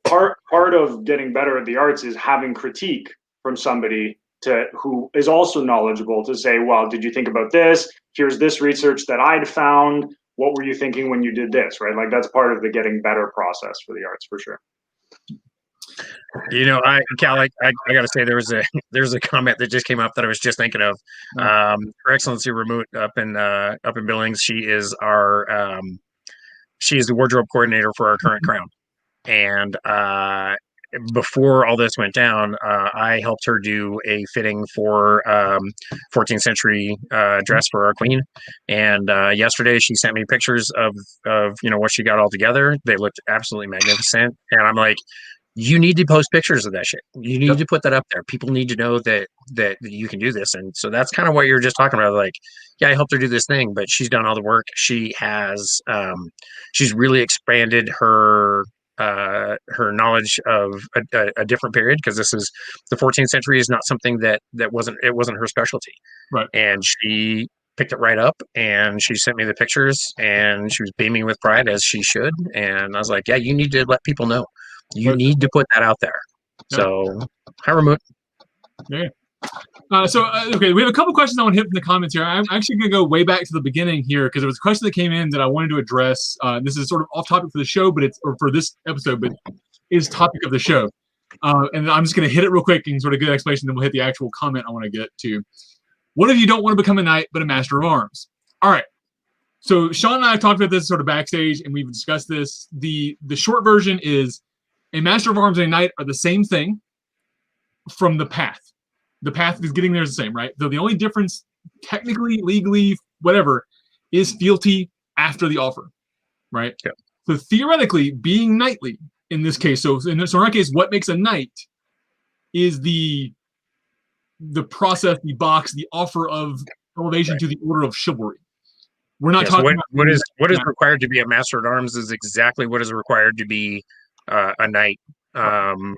part of getting better at the arts is having critique from somebody who is also knowledgeable to say, well, did you think about this? Here's this research that I'd found. What were you thinking when you did this, right? Like that's part of the getting better process for the arts, for sure. You know, Kal, I got to say there's a comment that just came up that I was just thinking of. Her Excellency Remote up in Billings, she is the wardrobe coordinator for our current crown, and before all this went down, I helped her do a fitting for 14th century dress for our queen. And yesterday she sent me pictures of what she got all together. They looked absolutely magnificent. And I'm like, you need to post pictures of that shit. You need to put that up there. People need to know that you can do this. And so that's kind of what you're just talking about. Like, yeah, I helped her do this thing, but she's done all the work. She has, she's really expanded her knowledge of a different period, because the 14th century is not something that wasn't her specialty. Right. And she picked it right up, and she sent me the pictures, and she was beaming with pride, as she should. And I was like, yeah, you need to let people know. You need to put that out there. Yeah. So, hi, Remote. Yeah. Okay, we have a couple questions I want to hit from the comments here. I'm actually going to go way back to the beginning here, because there was a question that came in that I wanted to address. This is sort of off topic for the show, or for this episode, but is topic of the show. And I'm just going to hit it real quick and sort of get an explanation, then we'll hit the actual comment I want to get to. What if you don't want to become a knight, but a master of arms? All right. So Sean and I have talked about this sort of backstage, and we've discussed this. The short version is a master of arms and a knight are the same thing from the path. The path is getting there is the same, right? So the only difference, technically, legally, whatever, is fealty after the offer, right? Yeah. So theoretically, being knightly in this case, so in our case, what makes a knight is the process, the box, the offer of elevation to the order of chivalry. We're not talking about what is required to be a master at arms is exactly what is required to be a knight. And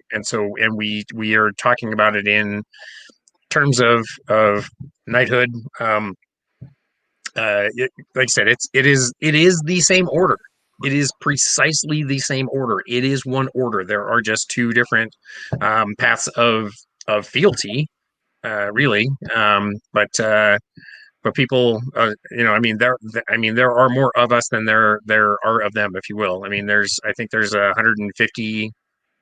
we are talking about it in terms of knighthood. Like I said, it is the same order. It is precisely the same order. It is one order. There are just two different paths of fealty, really. But people, there are more of us than there are of them, if you will. I mean, I think there's 150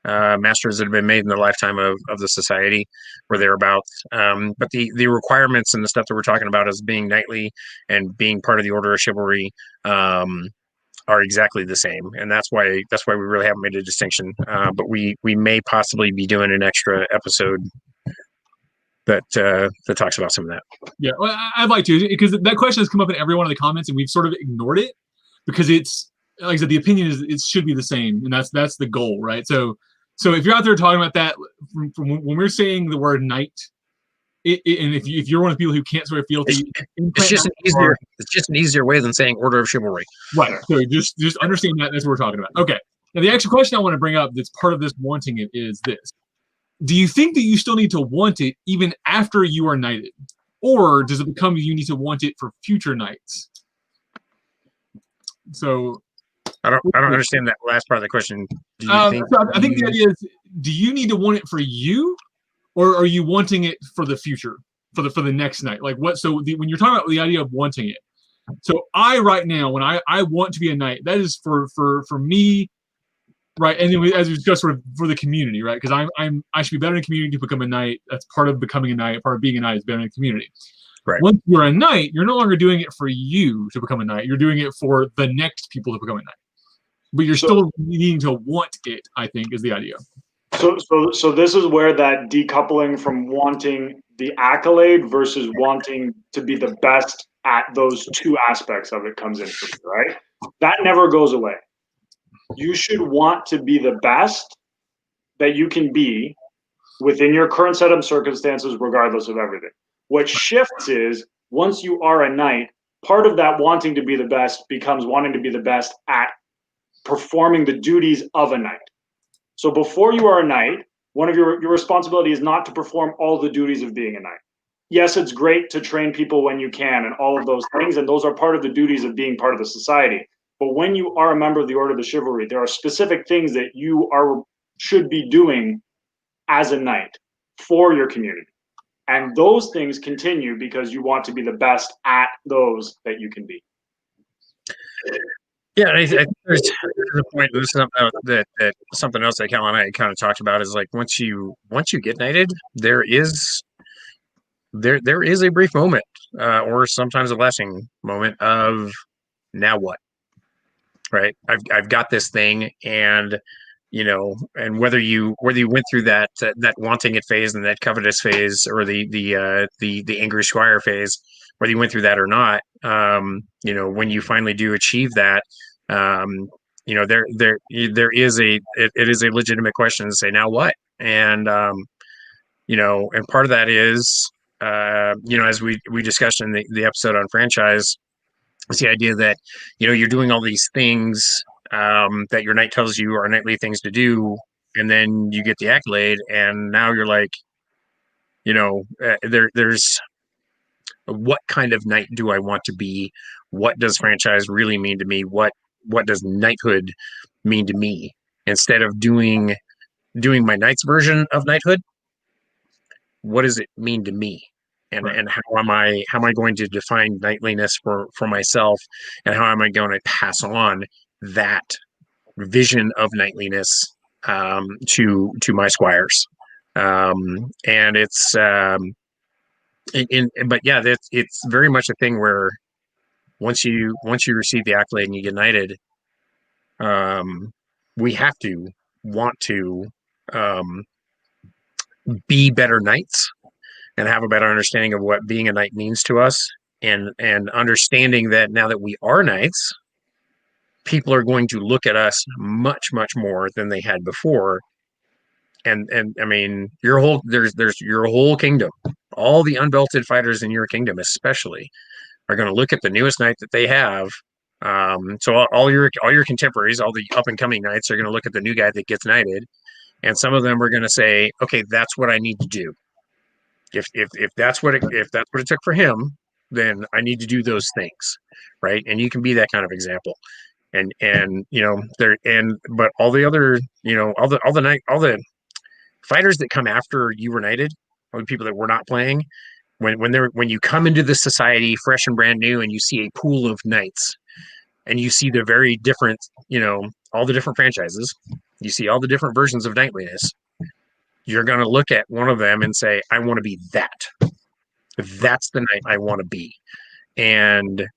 masters that have been made in the lifetime of the society, or thereabouts. But the requirements and the stuff that we're talking about as being knightly and being part of the order of chivalry are exactly the same, and that's why we really haven't made a distinction. But we may possibly be doing an extra episode that talks about some of that. Yeah, well, I'd like to, because that question has come up in every one of the comments, and we've sort of ignored it because it's, like I said, the opinion is it should be the same, and that's the goal, right? So if you're out there talking about that, from when we're saying the word knight, and if you're one of the people who can't sort of feel, it's just an easier way than saying order of chivalry, right? So just understand that that's what we're talking about. Okay. Now the actual question I want to bring up that's part of this wanting it is this: do you think that you still need to want it even after you are knighted, or does it become you need to want it for future knights? So I don't understand that last part of the question. Do you think? So I think the idea is: do you need to want it for you, or are you wanting it for the future, for the next night? Like what? So when you're talking about the idea of wanting it, so right now when I want to be a knight, that is for me, right? And then as we discussed, sort of for the community, right? Because I should be better in the community to become a knight. That's part of becoming a knight. Part of being a knight is better in the community. Right. Once you're a knight, you're no longer doing it for you to become a knight. You're doing it for the next people to become a knight. But you're still needing to want it, I think, is the idea. So this is where that decoupling from wanting the accolade versus wanting to be the best at those two aspects of it comes in for me, right? That never goes away. You should want to be the best that you can be within your current set of circumstances, regardless of everything. What shifts is once you are a knight, part of that wanting to be the best becomes wanting to be the best at performing the duties of a knight. So before you are a knight, one of your responsibility is not to perform all the duties of being a knight. Yes, it's great to train people when you can and all of those things, and those are part of the duties of being part of the society. But when you are a member of the Order of the Chivalry, there are specific things that you should be doing as a knight for your community. And those things continue because you want to be the best at those that you can be. Yeah, I think there's a point. This is something else that Kal and I kind of talked about is like once you get knighted, there is a brief moment, or sometimes a lasting moment of now what, right? I've got this thing, and and whether you went through that wanting it phase and that covetous phase, or the angry squire phase, whether you went through that or not, when you finally do achieve that, there is it is a legitimate question to say now what, and and part of that is as we discussed in the episode on franchise, it's the idea that you're doing all these things that your knight tells you are knightly things to do, and then you get the accolade, and now you're like, there's what kind of knight do I want to be? What does franchise really mean to me? What does knighthood mean to me? Instead of doing my knight's version of knighthood, what does it mean to me? And Right. and how am I going to define knightliness for myself, and how am I going to pass on that vision of knightliness to my squires? And it's but yeah, it's very much a thing where once you receive the accolade and you get knighted, we have to want to be better knights and have a better understanding of what being a knight means to us, and understanding that now that we are knights, people are going to look at us much more than they had before. And I mean, there's your whole kingdom, all the unbelted fighters in your kingdom especially are going to look at the newest knight that they have. So all your contemporaries, all the up and coming knights, are going to look at the new guy that gets knighted, and some of them are going to say, okay, that's what I need to do. If that's what it took for him, then I need to do those things, right? And you can be that kind of example. And but all the other, all the fighters that come after you were knighted, all the people that were not playing, when you come into the society fresh and brand new, and you see a pool of knights, and you see the very different, all the different franchises, you see all the different versions of knightliness, you're going to look at one of them and say, I want to be that. That's the knight I want to be. And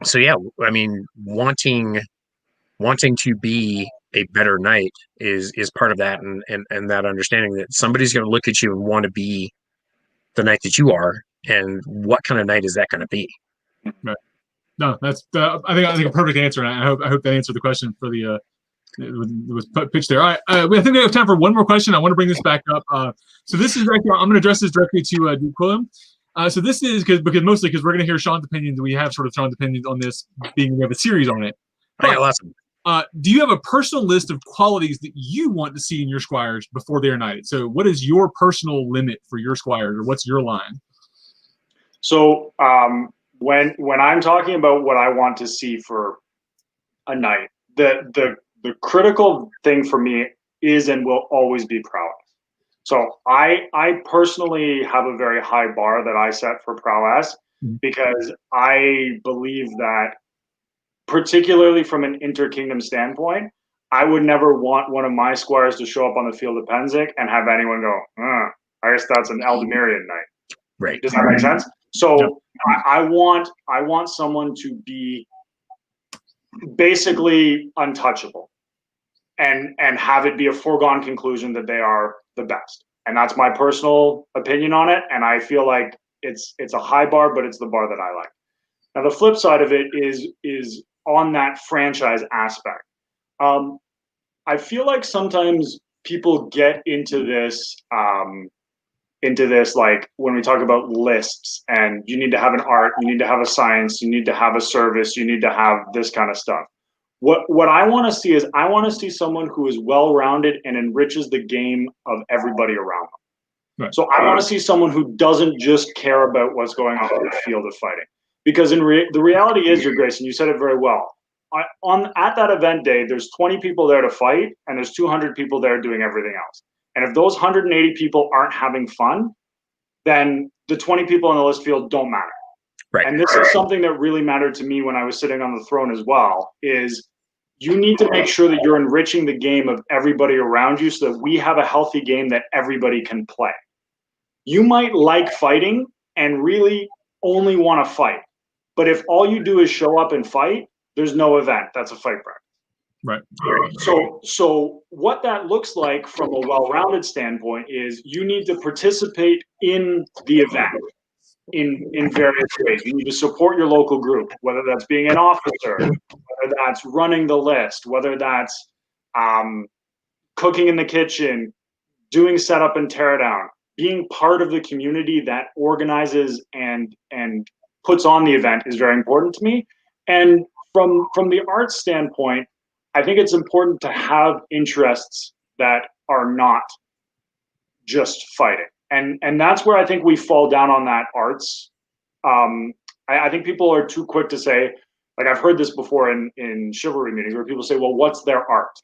so, yeah, I mean, wanting to be a better knight is part of that, and that understanding that somebody's going to look at you and want to be the knight that you are, and what kind of knight is that going to be? Right. No, that's I think a perfect answer, and I hope that answered the question for the it was pitched there. All right, I think we have time for one more question. I want to bring this back up. So this is I'm going to address this directly to Duke Quillam. So this is because we're going to hear Sean's opinions. We have sort of Sean's opinions on this, being we have a series on it. But, I got lots of them. Do you have a personal list of qualities that you want to see in your squires before they're knighted? So what is your personal limit for your squires, or what's your line? So when I'm talking about what I want to see for a knight, the critical thing for me is and will always be prowess. So I personally have a very high bar that I set for prowess, because I believe that, particularly from an interkingdom standpoint, I would never want one of my squires to show up on the field of Pennsic and have anyone go, I guess that's an Eldemirian knight. Right. Does that make sense? So I want someone to be basically untouchable. and have it be a foregone conclusion that they are the best. And that's my personal opinion on it. And I feel like it's a high bar, but it's the bar that I like. Now the flip side of it is on that franchise aspect. I feel like sometimes people get into this like when we talk about lists and you need to have an art, you need to have a science, you need to have a service, you need to have this kind of stuff. What I want to see is I want to see someone who is well-rounded and enriches the game of everybody around them. Right. So I want to see someone who doesn't just care about what's going on in the field of fighting. Because the reality is, Your Grace, and you said it very well, at that event day, there's 20 people there to fight, and there's 200 people there doing everything else. And if those 180 people aren't having fun, then the 20 people on the list field don't matter. Right. And this is something that really mattered to me when I was sitting on the throne as well, is you need to make sure that you're enriching the game of everybody around you so that we have a healthy game that everybody can play. You might like fighting and really only want to fight. But if all you do is show up and fight, there's no event. That's a fight practice. Right. So what that looks like from a well-rounded standpoint is you need to participate in the event in various ways. You need to support your local group, whether that's being an officer, whether that's running the list, whether that's cooking in the kitchen, doing setup and teardown, being part of the community that organizes and puts on the event is very important to me. And from the art standpoint, I think it's important to have interests that are not just fighting. And that's where I think we fall down on that arts. I think people are too quick to say, like I've heard this before in chivalry meetings where people say, well, what's their art?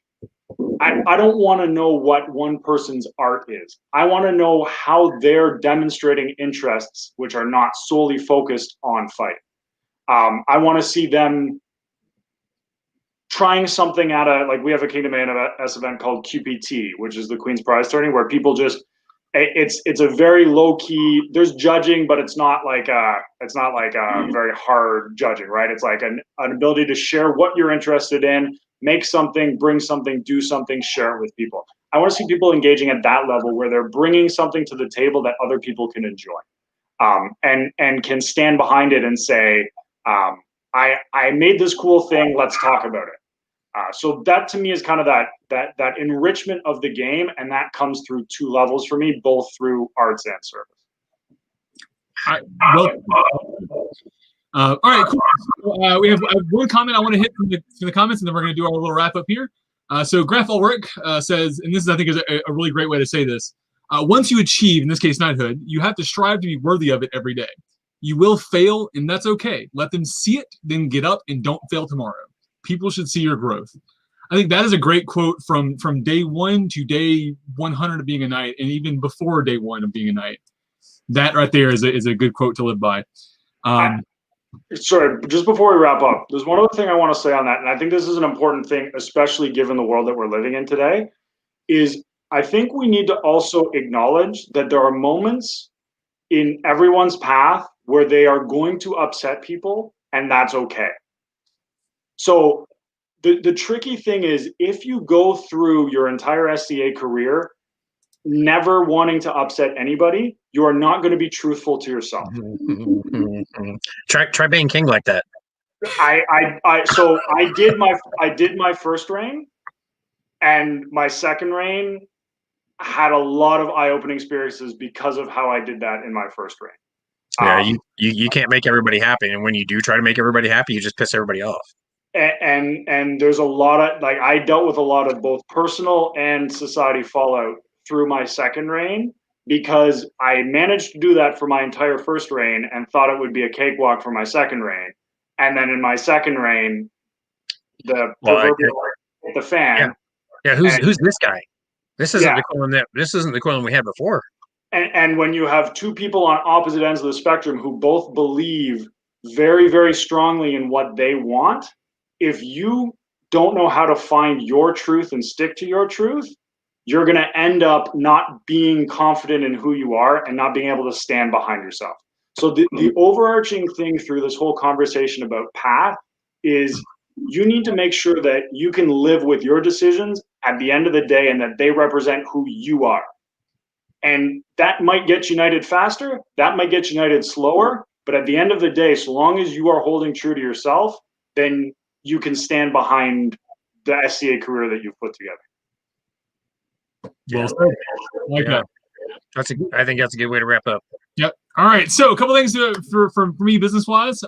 I don't want to know what one person's art is. I want to know how they're demonstrating interests which are not solely focused on fighting. I want to see them trying something at like we have a Kingdom ANS event called QPT, which is the Queen's Prize Tourney, where people just, it's a very low key, there's judging, but it's not like very hard judging, right? It's like an ability to share what you're interested in, make something, bring something, do something, share it with people. I want to see people engaging at that level where they're bringing something to the table that other people can enjoy, and can stand behind it and say, I made this cool thing, let's talk about it. So that to me is kind of that enrichment of the game, and that comes through two levels for me, both through arts and service. All right, cool. So, we have one comment I want to hit from the comments, and then we're going to do our little wrap up here. So Graf Ulrich says, and this is I think is a really great way to say this. Once you achieve, in this case, knighthood, you have to strive to be worthy of it every day. You will fail, and that's okay. Let them see it, then get up and don't fail tomorrow. People should see your growth. I think that is a great quote from day one to day 100 of being a knight, and even before day one of being a knight. That right there is a good quote to live by. Sorry, just before we wrap up, there's one other thing I want to say on that, and I think this is an important thing, especially given the world that we're living in today, is I think we need to also acknowledge that there are moments in everyone's path where they are going to upset people, and that's okay. So the tricky thing is, if you go through your entire SCA career never wanting to upset anybody, you are not going to be truthful to yourself. Try being king like that. So I did my first reign, and my second reign had a lot of eye-opening experiences because of how I did that in my first reign. Yeah, you can't make everybody happy, and when you do try to make everybody happy, you just piss everybody off. And there's a lot of, like, I dealt with a lot of both personal and society fallout through my second reign, because I managed to do that for my entire first reign and thought it would be a cakewalk for my second reign. And then in my second reign, the fan. Yeah. Who's this guy? This isn't the Quillam this isn't the Quillam we had before. And when you have two people on opposite ends of the spectrum who both believe very, very strongly in what they want, if you don't know how to find your truth and stick to your truth, you're going to end up not being confident in who you are and not being able to stand behind yourself. So the overarching thing through this whole conversation about path is you need to make sure that you can live with your decisions at the end of the day, and that they represent who you are. And that might get United faster, that might get United slower, but at the end of the day, so long as you are holding true to yourself, then you can stand behind the SCA career that you've put together. Well, that. I think that's a good way to wrap up. Yep. All right. So a couple things for me business-wise.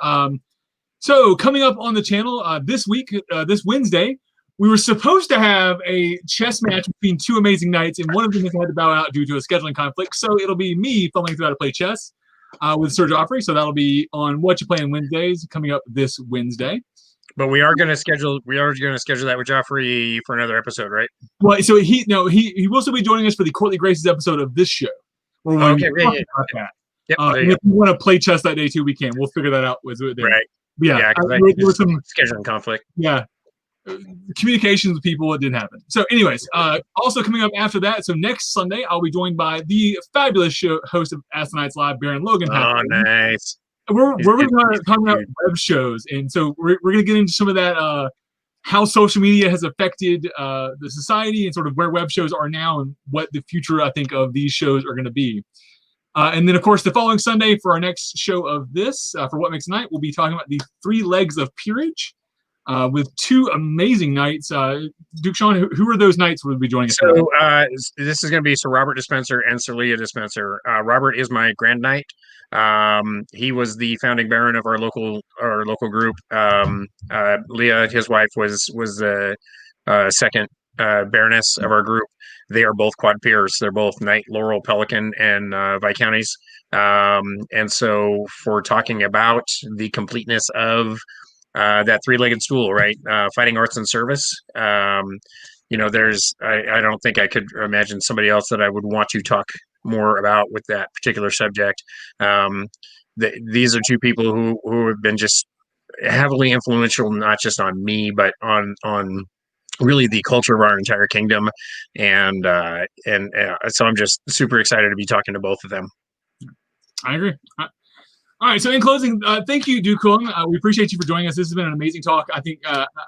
So coming up on the channel this week, this Wednesday, we were supposed to have a chess match between two amazing knights, and one of them has had to bow out due to a scheduling conflict. So it'll be me filming through how to play chess with Sir Joffrey. So that'll be on What You Playing Wednesdays coming up this Wednesday. But we are going to schedule that with Joffrey for another episode, right? Well, so he will still be joining us for the Courtly Graces episode of this show. Okay, yeah. Yep, and if we want to play chess that day too, we can. We'll figure that out with it. Right. Yeah, there was some scheduling conflict. Yeah. Communications with people, it didn't happen. So anyways, also coming up after that, so next Sunday I'll be joined by the fabulous host of Ask the Knights Live, Baron Logan. Oh, nice. We're going to talk about web shows, and so we're going to get into some of that, how social media has affected the society, and sort of where web shows are now, and what the future, I think, of these shows are going to be. And then, of course, the following Sunday for our next show of this, for What Makes a Knight, we'll be talking about the 3 legs of peerage. With 2 amazing knights. Duke Sean, who are those knights we'll be joining us? So this is going to be Sir Robert Dispenser and Sir Leah Dispenser. Robert is my grand knight. He was the founding baron of our local group. Leah, his wife, was the second baroness of our group. They are both quad peers. They're both Knight, Laurel, Pelican, and Viscounties. And so for talking about the completeness of that 3-legged stool, right? Fighting arts and service. I don't think I could imagine somebody else that I would want to talk more about with that particular subject. These are 2 people who have been just heavily influential, not just on me, but on really the culture of our entire kingdom. And so I'm just super excited to be talking to both of them. I agree. All right, so in closing, thank you, Duke Quillam. We appreciate you for joining us. This has been an amazing talk. I think,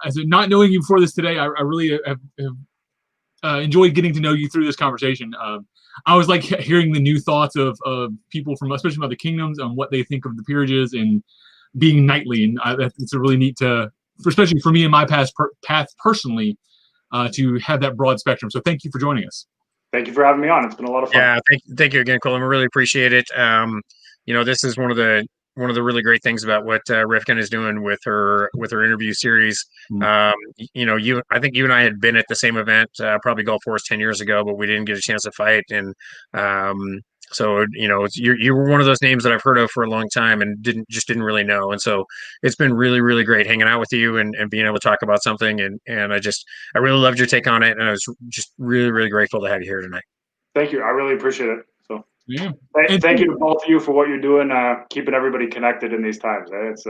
as not knowing you before this today, I really have enjoyed getting to know you through this conversation. I was like hearing the new thoughts of people from, especially from other kingdoms, on what they think of the peerages and being knightly, and it's a really neat especially for me in my path personally, to have that broad spectrum. So thank you for joining us. Thank you for having me on. It's been a lot of fun. Yeah, thank you again, Quillam. I really appreciate it. This is one of the really great things about what Rivkin is doing with her interview series. I think you and I had been at the same event, probably Gulf Wars 10 years ago, but we didn't get a chance to fight. And so you were one of those names that I've heard of for a long time and didn't really know. And so it's been really, really great hanging out with you and being able to talk about something. And I really loved your take on it, and I was just really, really grateful to have you here tonight. Thank you. I really appreciate it. So yeah. Thank you to both of you for what you're doing, keeping everybody connected in these times. It's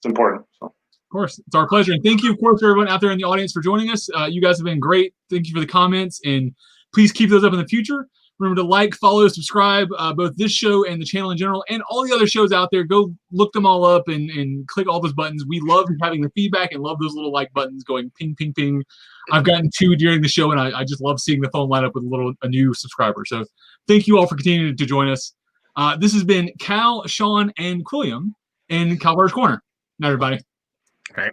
important. So. Of course, it's our pleasure. And thank you, of course, to everyone out there in the audience for joining us. You guys have been great. Thank you for the comments, and please keep those up in the future. Remember to like, follow, subscribe, both this show and the channel in general, and all the other shows out there. Go look them all up and click all those buttons. We love having the feedback and love those little like buttons going ping, ping, ping. I've gotten 2 during the show, and I just love seeing the phone light up with a new subscriber. So thank you all for continuing to join us. This has been Kal, Sean, and Quillam in Calvar's Corner. Now, everybody. All right.